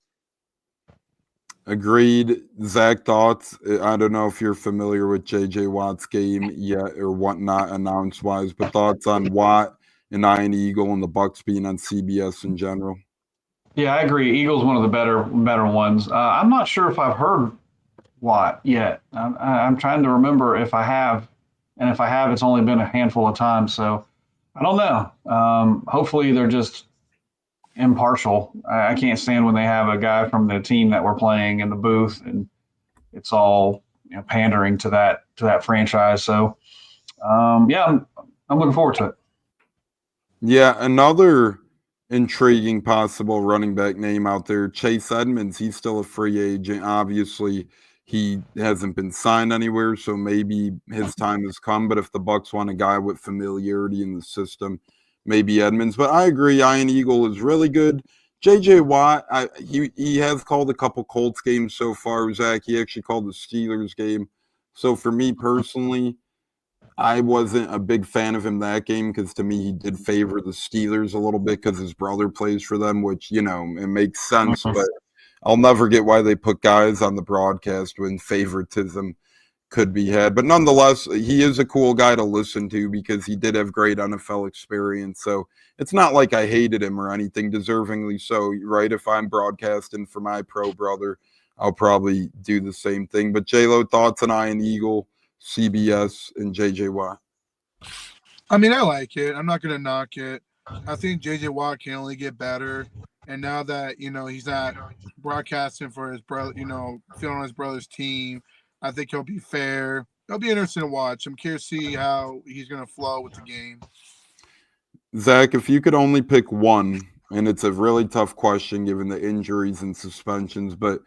Agreed. Zach, thoughts? I don't know if you're familiar with J.J. Watt's game yet or whatnot announce-wise, but thoughts on Watt and Ian Eagle and the Bucs being on CBS in general? Yeah, I agree. Eagle's one of the better ones. I'm not sure if I've heard Watt yet. I'm trying to remember if I have, and if I have, it's only been a handful of times. So I don't know. Hopefully they're just impartial. I can't stand when they have a guy from the team that we're playing in the booth and it's all pandering to that franchise. So yeah, I'm looking forward to it. Yeah, another intriguing possible running back name out there, Chase Edmonds. He's still a free agent. Obviously, he hasn't been signed anywhere, so maybe his time has come. But if the Bucs want a guy with familiarity in the system, maybe Edmonds. But I agree, Ian Eagle is really good. J.J. Watt, he has called a couple Colts games so far, Zach. He actually called the Steelers game. So for me personally, I wasn't a big fan of him that game because to me he did favor the Steelers a little bit because his brother plays for them, which, you know, it makes sense. But I'll never get why they put guys on the broadcast when favoritism could be had. But nonetheless, he is a cool guy to listen to because he did have great NFL experience. So it's not like I hated him or anything, deservingly so, right? If I'm broadcasting for my pro brother, I'll probably do the same thing. But J-Lo, thoughts on Ian Eagle, CBS, and JJ Watt? I mean, I like it. I'm not going to knock it. I think JJ Watt can only get better. And now that, you know, he's not broadcasting for his brother, you know, feeling on his brother's team, I think he'll be fair. It'll be interesting to watch. I'm curious to see how he's going to flow with the game. Zach, if you could only pick one, and it's a really tough question given the injuries and suspensions, but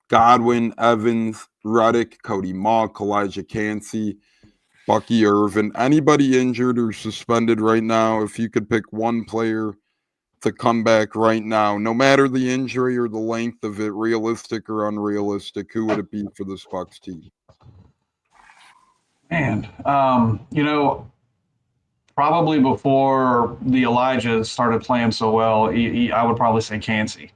Godwin, Evans, Reddick, Cody Mauk, Elijah Cansey, Bucky Irvin, anybody injured or suspended right now, if you could pick one player to come back right now, no matter the injury or the length of it, realistic or unrealistic, who would it be for this Bucs team? Man, you know, probably before the Elijahs started playing so well, I would probably say Cansey,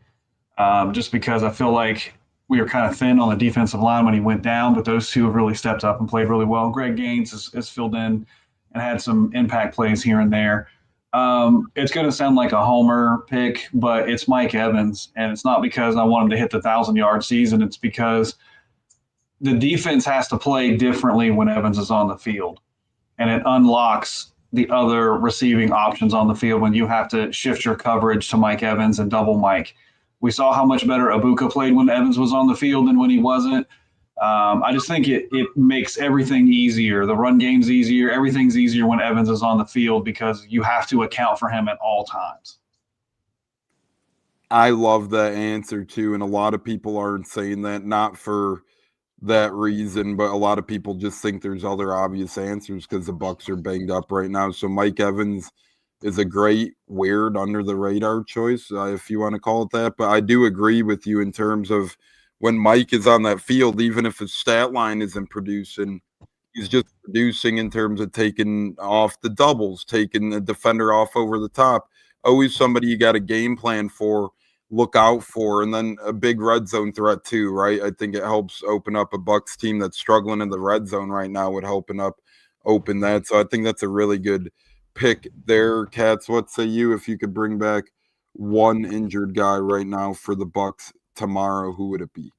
just because I feel like we were kind of thin on the defensive line when he went down, but those two have really stepped up and played really well. Greg Gaines has filled in and had some impact plays here and there. It's going to sound like a homer pick, but it's Mike Evans, and it's not because I want him to hit the 1,000-yard season. It's because the defense has to play differently when Evans is on the field, and it unlocks the other receiving options on the field when you have to shift your coverage to Mike Evans and double Mike. We saw how much better Ibuka played when Evans was on the field than when he wasn't. I just think it makes everything easier. The run game's easier. Everything's easier when Evans is on the field because you have to account for him at all times. I love that answer too, and a lot of people aren't saying that, not for that reason, but a lot of people just think there's other obvious answers because the Bucs are banged up right now. So Mike Evans is a great, weird, under-the-radar choice, if you want to call it that. But I do agree with you in terms of when Mike is on that field, even if his stat line isn't producing, he's just producing in terms of taking off the doubles, taking the defender off over the top. Always somebody you got a game plan for, look out for, and then a big red zone threat too, right? I think it helps open up a Bucs team that's struggling in the red zone right now would open that. So I think that's a really good pick there. Cats, what say you if you could bring back one injured guy right now for the Bucs tomorrow, who would it be?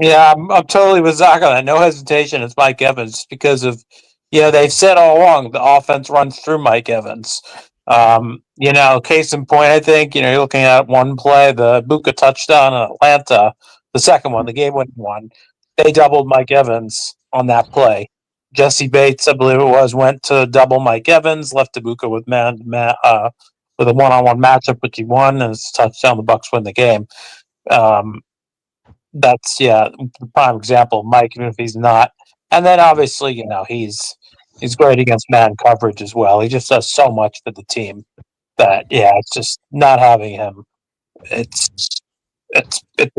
Yeah, I'm totally with Zack on that. No hesitation. It's Mike Evans because of, you know, they've said all along the offense runs through Mike Evans. You know, case in point, I think, you know, you're looking at one play, the Buca touchdown in Atlanta, the second one, the game-winning one. They doubled Mike Evans on that play. Jesse Bates, I believe it was, went to double Mike Evans, left Ibuka with with a one-on-one matchup, which he won, and it's a touchdown. The Bucs win the game. That's the prime example of Mike, even if he's not. And then obviously, you know, he's great against man coverage as well. He just does so much for the team that it's just not having him. It's a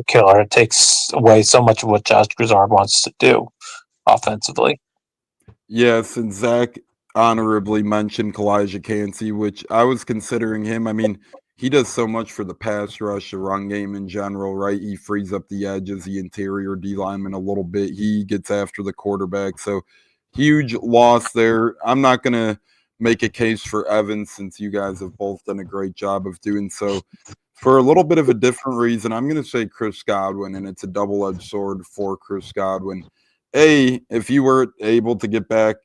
killer. It takes away so much of what Josh Grizzard wants to do offensively. Yes, and Zach honorably mentioned Elijah Cansey, which I was considering him. I mean, he does so much for the pass rush, the run game in general, right? He frees up the edges, the interior D lineman a little bit. He gets after the quarterback. So huge loss there. I'm not going to make a case for Evans since you guys have both done a great job of doing so. For a little bit of a different reason, I'm going to say Chris Godwin, and it's a double-edged sword for Chris Godwin. If you were able to get back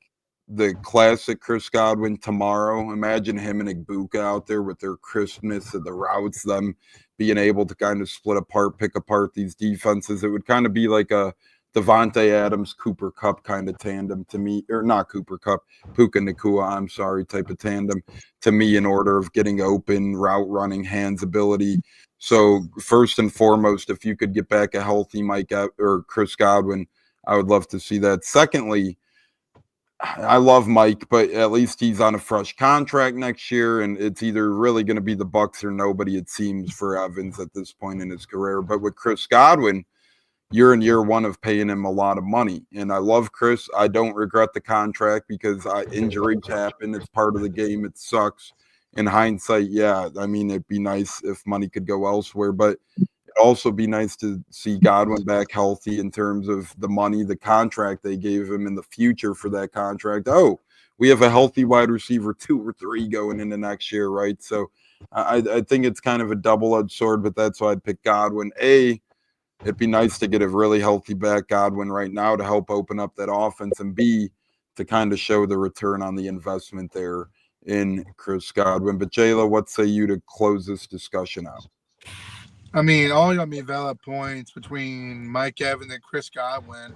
the classic Chris Godwin tomorrow, imagine him and Ibuka out there with their crispness of the routes, them being able to kind of split apart, pick apart these defenses. It would kind of be like a Devontae Adams, Cooper Kupp kind of tandem to me, or not Cooper Kupp, Puka Nacua, type of tandem to me in order of getting open, route running, hands ability. So first and foremost, if you could get back a healthy Mike or Chris Godwin, I would love to see that. Secondly, I love Mike, but at least he's on a fresh contract next year, and it's either really going to be the Bucs or nobody, it seems, for Evans at this point in his career. But with Chris Godwin, you're in year one of paying him a lot of money. And I love Chris. I don't regret the contract because injuries happen. It's part of the game. It sucks. In hindsight, yeah, I mean, it'd be nice if money could go elsewhere, but it'd also be nice to see Godwin back healthy in terms of the money, the contract they gave him, in the future for that contract. Oh, we have a healthy wide receiver 2 or 3 going into next year, right? So I think it's kind of a double-edged sword, but that's why I'd pick Godwin. It'd be nice to get a really healthy back Godwin right now to help open up that offense, and B, to kind of show the return on the investment there in Chris Godwin. But Jayla, what say you to close this discussion out? I mean, all y'all made valid points between Mike Evans and Chris Godwin.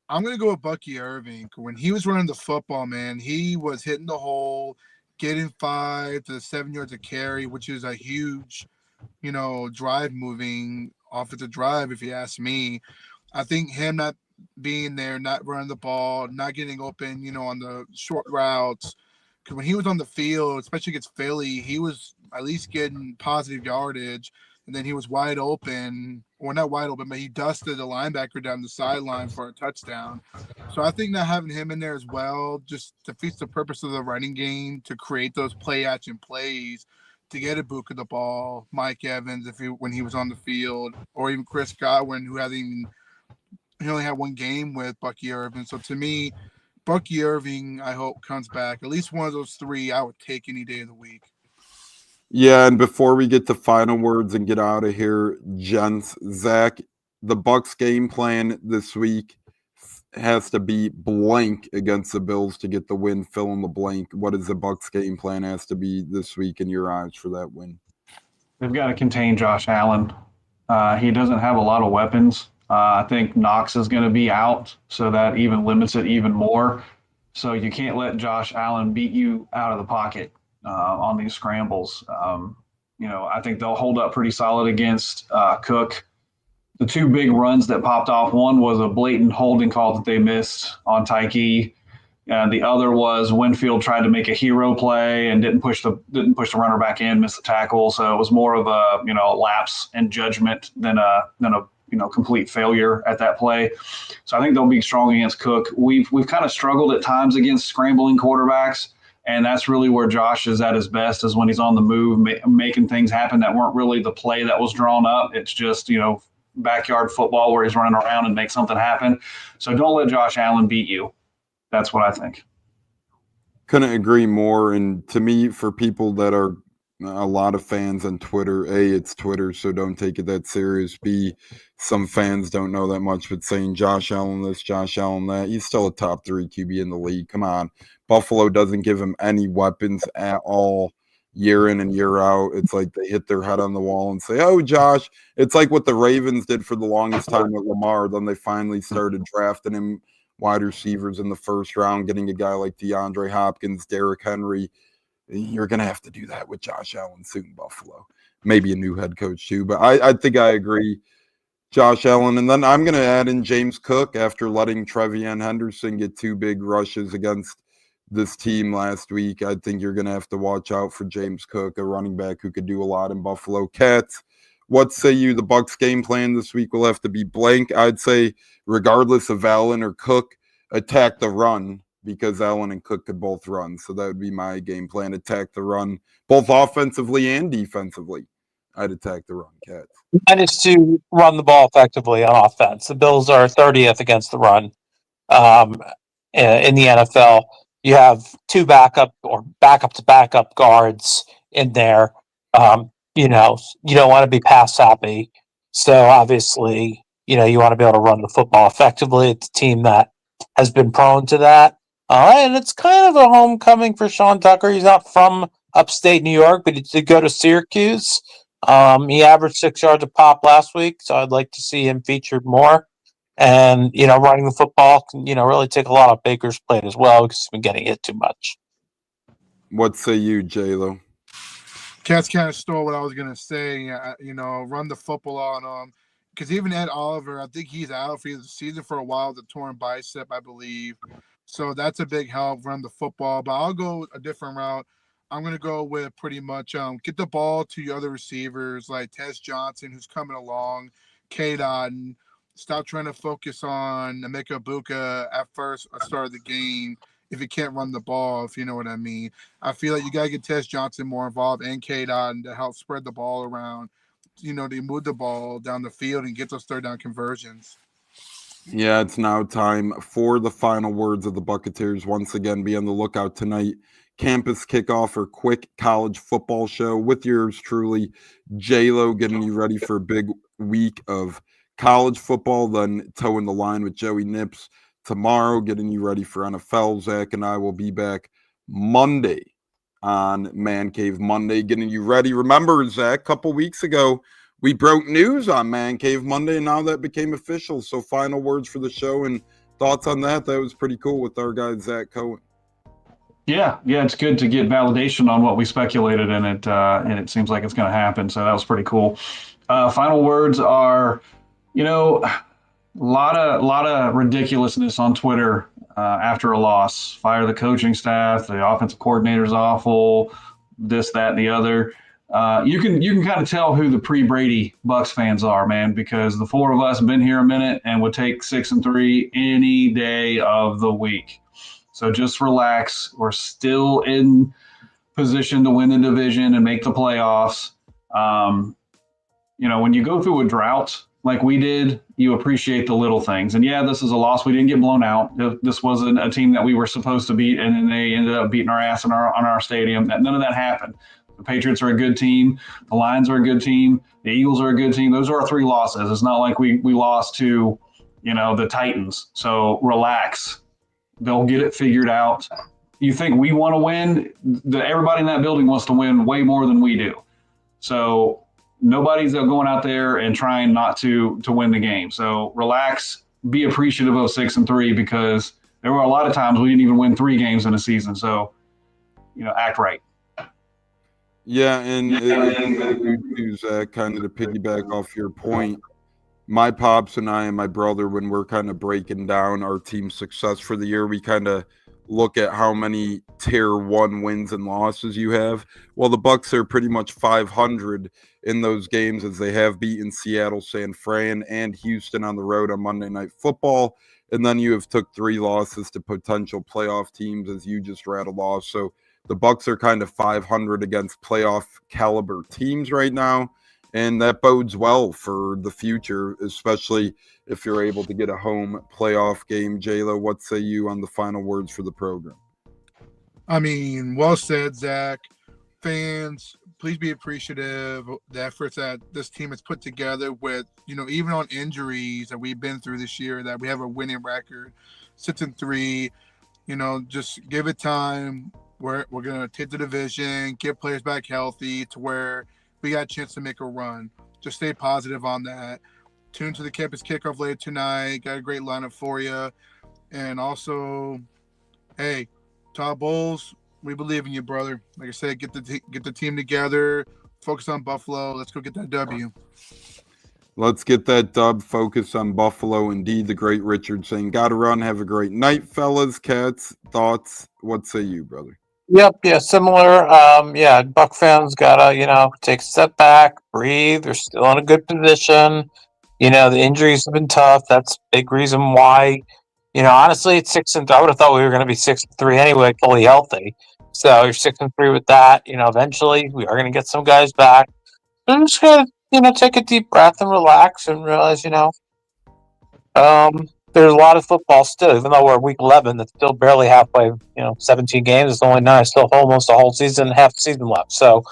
I'm going to go with Bucky Irving. When he was running the football, man, he was hitting the hole, getting 5 to 7 yards of carry, which is a huge, drive moving offensive drive, if you ask me. I think him not being there, not running the ball, not getting open, on the short routes, because when he was on the field, especially against Philly, he was at least getting positive yardage, and then he was wide open, or not wide open, but he dusted the linebacker down the sideline for a touchdown. So I think not having him in there as well just defeats the purpose of the running game, to create those play-action plays, to get Ibuka the ball, Mike Evans when he was on the field, or even Chris Godwin, who he only had one game with Bucky Irving. So to me, Bucky Irving, I hope, comes back. At least one of those 3 I would take any day of the week. Yeah, and before we get to final words and get out of here, gents, Zach, the Bucs game plan this week has to be blank against the Bills to get the win. Fill in the blank. What is the Bucs game plan has to be this week in your eyes for that win? They've got to contain Josh Allen. He doesn't have a lot of weapons. I think Knox is going to be out, so that even limits it even more. So you can't let Josh Allen beat you out of the pocket on these scrambles. I think they'll hold up pretty solid against Cook. The 2 big runs that popped off, one was a blatant holding call that they missed on Tyke. The other was Winfield tried to make a hero play and didn't push the runner back in, missed the tackle. So it was more of a lapse in judgment than a complete failure at that play. So I think they'll be strong against Cook. We've kind of struggled at times against scrambling quarterbacks, and that's really where Josh is at his best, is when he's on the move, making things happen that weren't really the play that was drawn up. It's just backyard football where he's running around and make something happen. So don't let Josh Allen beat you. That's what I think. Couldn't agree more. And to me, for people that are a lot of fans on Twitter, A, it's Twitter, so don't take it that serious. B, some fans don't know that much, but saying Josh Allen this, Josh Allen that, he's still a top 3 QB in the league. Come on. Buffalo doesn't give him any weapons at all. Year in and year out, it's like they hit their head on the wall and say, oh, Josh. It's like what the Ravens did for the longest time with Lamar. Then they finally started drafting him wide receivers in the first round, getting a guy like DeAndre Hopkins, Derrick Henry. You're going to have to do that with Josh Allen soon, Buffalo. Maybe a new head coach too, but I think I agree. Josh Allen, and then I'm going to add in James Cook after letting Trevian Henderson get 2 big rushes against this team last week. I think you're going to have to watch out for James Cook, a running back who could do a lot in Buffalo. Cats, what say you? The Bucs game plan this week will have to be blank. I'd say regardless of Allen or Cook, attack the run, because Allen and Cook could both run. So that would be my game plan, attack the run, both offensively and defensively. I'd attack the run, Cats. That is to run the ball effectively on offense. The Bills are 30th against the run in the NFL. You have 2 backup to backup guards in there. You don't want to be pass happy. So obviously, you want to be able to run the football effectively. It's a team that has been prone to that. And it's kind of a homecoming for Sean Tucker. He's not from upstate New York, but he did go to Syracuse. He averaged 6 yards a pop last week, so I'd like to see him featured more. And, running the football can, really take a lot of Baker's plate as well, because he's been getting hit too much. What say you, J-Lo? Cats kind of stole what I was going to say, run the football on them. Because even Ed Oliver, I think he's out for the season for a while, the torn bicep, I believe. So that's a big help, run the football. But I'll go a different route. I'm going to go with pretty much get the ball to your other receivers like Tez Johnson, who's coming along, K. Dotton, Stop trying to focus on Emeka Buka at first or start of the game if you can't run the ball, if you know what I mean. I feel like you got to get Tess Johnson more involved and K-Dot to help spread the ball around, to move the ball down the field and get those third down conversions. Yeah, it's now time for the final words of the Buccateers. Once again, be on the lookout tonight. Campus kickoff or quick college football show with yours truly, J-Lo, getting you ready for a big week of college football, then toeing the line with Joey Nips tomorrow, getting you ready for NFL. Zach and I will be back Monday on Man Cave Monday, getting you ready. Remember, Zach, a couple weeks ago, we broke news on Man Cave Monday, and now that became official. So final words for the show and thoughts on that. That was pretty cool with our guy, Zach Cohen. Yeah, it's good to get validation on what we speculated, and it seems like it's going to happen. So that was pretty cool. Final words are, a lot of ridiculousness on Twitter after a loss. Fire the coaching staff, the offensive coordinator's awful, this, that, and the other. You can kind of tell who the pre-Brady Bucs fans are, man, because the four of us have been here a minute and would take 6-3 any day of the week. So just relax. We're still in position to win the division and make the playoffs. When you go through a drought like we did, you appreciate the little things. And yeah, this is a loss. We didn't get blown out. This wasn't a team that we were supposed to beat, and then they ended up beating our ass on our stadium. None of that happened. The Patriots are a good team. The Lions are a good team. The Eagles are a good team. Those are our three losses. It's not like we lost to, the Titans. So relax. They'll get it figured out. You think we want to win? Everybody in that building wants to win way more than we do. So nobody's going out there and trying not to win the game. So relax, be appreciative of 6-3, because there were a lot of times we didn't even win 3 games in a season. So, act right. Yeah, and Zach, kind of to piggyback off your point, my pops and I and my brother, when we're kind of breaking down our team's success for the year, we kind of look at how many tier 1 wins and losses you have. Well, the Bucs are pretty much 500 in those games, as they have beaten Seattle, San Fran, and Houston on the road on Monday Night Football. And then you have took 3 losses to potential playoff teams, as you just rattled off. So the Bucs are kind of 500 against playoff caliber teams right now. And that bodes well for the future, especially if you're able to get a home playoff game. J-Lo, what say you on the final words for the program? I mean, well said, Zach. Fans, please be appreciative of the efforts that this team has put together with, even on injuries that we've been through this year, that we have a winning record, 6-3. Just give it time. We're going to take the division, get players back healthy to where we got a chance to make a run. Just stay positive on that. Tune to the campus kickoff later tonight. Got a great lineup for you. And also, hey, Todd Bowles, we believe in you, brother. Like I said, get the team together. Focus on Buffalo. Let's go get that W. Let's get that dub. Focus on Buffalo. Indeed, the great Richard saying, "Gotta run. Have a great night, fellas." Cats, thoughts? What say you, brother? Yep, yeah, similar. Buck fans gotta, take a step back, breathe. They're still in a good position. The injuries have been tough. That's a big reason why. Honestly, it's 6-3. I would have thought we were going to be 6-3 anyway, fully healthy. So you're 6-3 with that. Eventually we are going to get some guys back. I'm just gonna, take a deep breath and relax and realize, there's a lot of football still, even though we're week 11, that's still barely halfway, 17 games. It's only 9, still almost a whole season, half the season left. So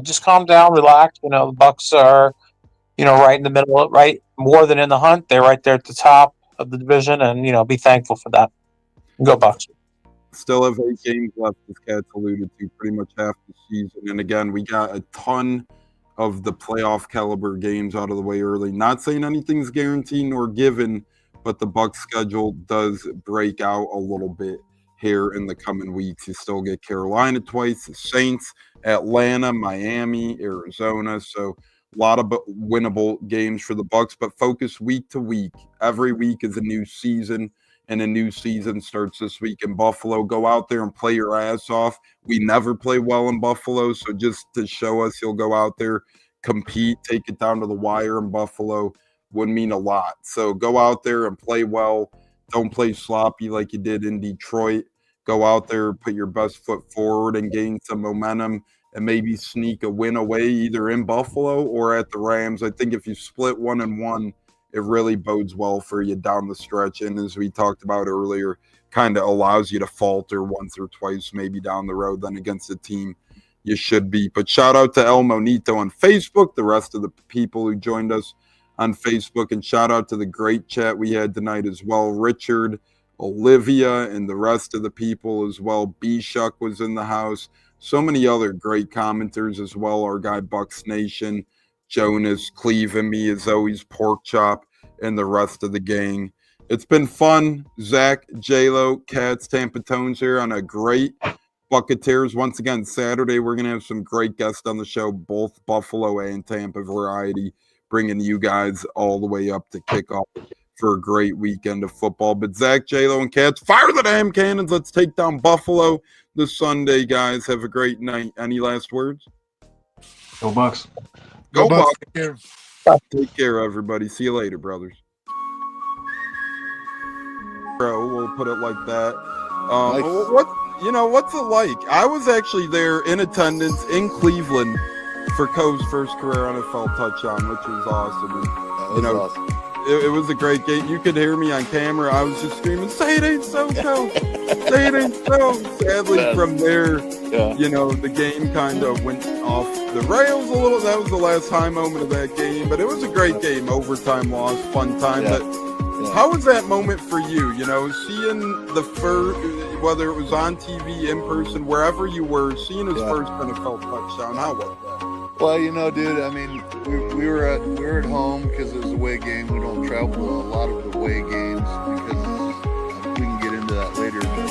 just calm down, relax. The Bucs are, right in the middle, right, more than in the hunt. They're right there at the top of the division, and, be thankful for that. Go Bucs. Still have 8 games left, as Cats alluded to, pretty much half the season. And again, we got a ton of the playoff caliber games out of the way early. Not saying anything's guaranteed nor given, but the Bucs schedule does break out a little bit here in the coming weeks. You still get Carolina twice, the Saints, Atlanta, Miami, Arizona. So a lot of winnable games for the Bucs, but focus week to week. Every week is a new season, and a new season starts this week in Buffalo. Go out there and play your ass off. We never play well in Buffalo, so just to show us you'll go out there, compete, take it down to the wire in Buffalo. would mean a lot. So go out there and play well. Don't play sloppy like you did in Detroit. Go out there, put your best foot forward and gain some momentum and maybe sneak a win away either in Buffalo or at the Rams. I think if you split 1-1, it really bodes well for you down the stretch. And as we talked about earlier, kind of allows you to falter once or twice maybe down the road then against a team you should be. But shout out to El Monito on Facebook, the rest of the people who joined us on Facebook, and shout out to the great chat we had tonight as well. Richard, Olivia, and the rest of the people as well. B-Shuck was in the house. So many other great commenters as well. Our guy Bucs Nation, Jonas, Cleve, and me as always, Pork Chop, and the rest of the gang. It's been fun. Zack, J-Lo, Cats, Tampa Tones here on a great Buccateers. Once again, Saturday, we're going to have some great guests on the show, both Buffalo and Tampa variety, bringing you guys all the way up to kickoff for a great weekend of football. But Zack, J-Lo, and Cats, fire the damn cannons. Let's take down Buffalo this Sunday, guys. Have a great night. Any last words? Go Bucs. Go Bucs. Take care. Take care, everybody. See you later, brothers. Bro, we'll put it like that. What's it like? I was actually there in attendance in Cleveland for Coe's first career NFL touchdown, which was awesome. And, Awesome. It was a great game. You could hear me on camera. I was just screaming, "Say it ain't so, Coe! Say it ain't so!" Sadly, from there, the game kind of went off the rails a little. That was the last high moment of that game, but it was a great game. Overtime loss, fun time. Yeah. But how was that moment for you? Seeing the first, whether it was on TV, in person, wherever you were, seeing his first NFL touchdown. How was that? Well, dude, I mean, we were at home because it was a away game. We don't travel to a lot of the away games because we can get into that later. But,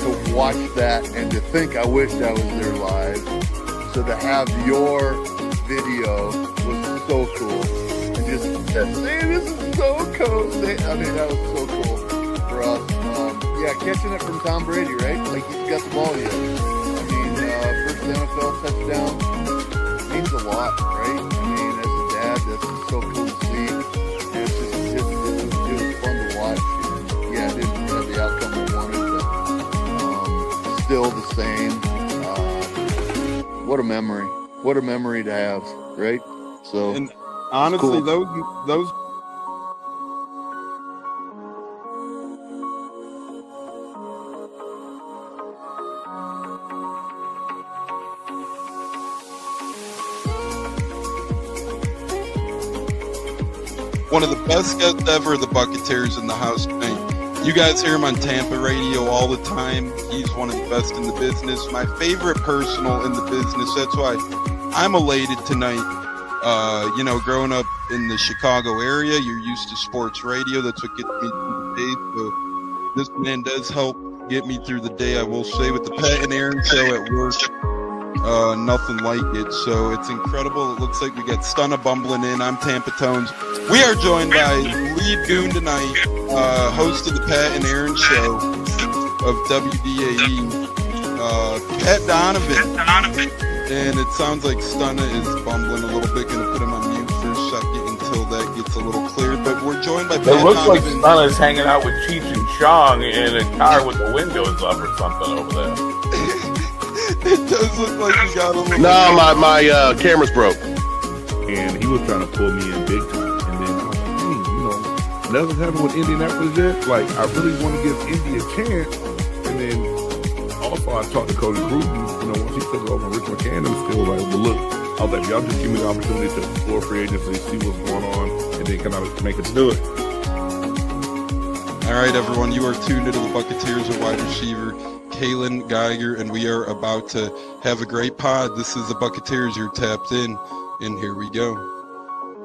to watch that and to think I wished I was there live. So to have your video was so cool. And just that, this is so cool. I mean, that was so cool for us. Catching it from Tom Brady, right? Like he's got the ball yet. I mean, first NFL touchdown means a lot, right? I mean, as a dad, that's just so cool to see. And it's just, it was fun to watch. And, it didn't have the outcome we wanted, but still the same. What a memory! What a memory to have, right? So, and honestly, cool. those. One of the best guests ever, the Buccateers in the house tonight. You guys hear him on Tampa radio all the time. He's one of the best in the business. My favorite personal in the business. That's why I'm elated tonight. Growing up in the Chicago area, you're used to sports radio. That's what gets me through the day. So this man does help get me through the day, I will say, with the Pat and Aaron show at work. Nothing like it. So it's incredible. It looks like we got Stunna bumbling in. I'm Tampa Tones. We are joined by lead goon tonight, host of the Pat and Aaron show of WDAE, Pat Donovan. And it sounds like Stunna is bumbling a little bit. Going to put him on mute for a second until that gets a little cleared. But we're joined by Pat It looks like Donovan. Stunna's hanging out with Cheech and Chong in a car with the windows up or something over there. It does look like he got a little... No, my camera's broke. And he was trying to pull me in big time. And then I was like, dang, nothing's happened with Indianapolis yet. Like, I really want to give Indy a chance. And then also I talked to Cody Gruden, once he took over Rich McCann, it was still like, well, look, I was like, y'all just give me the opportunity to explore free agency, see what's going on, and then kind of make it do it. All right, everyone, you are tuned into the Buccateers, a wide receiver, Kalen Geiger, and we are about to have a great pod. This is the Buccateers. You're tapped in, and here we go.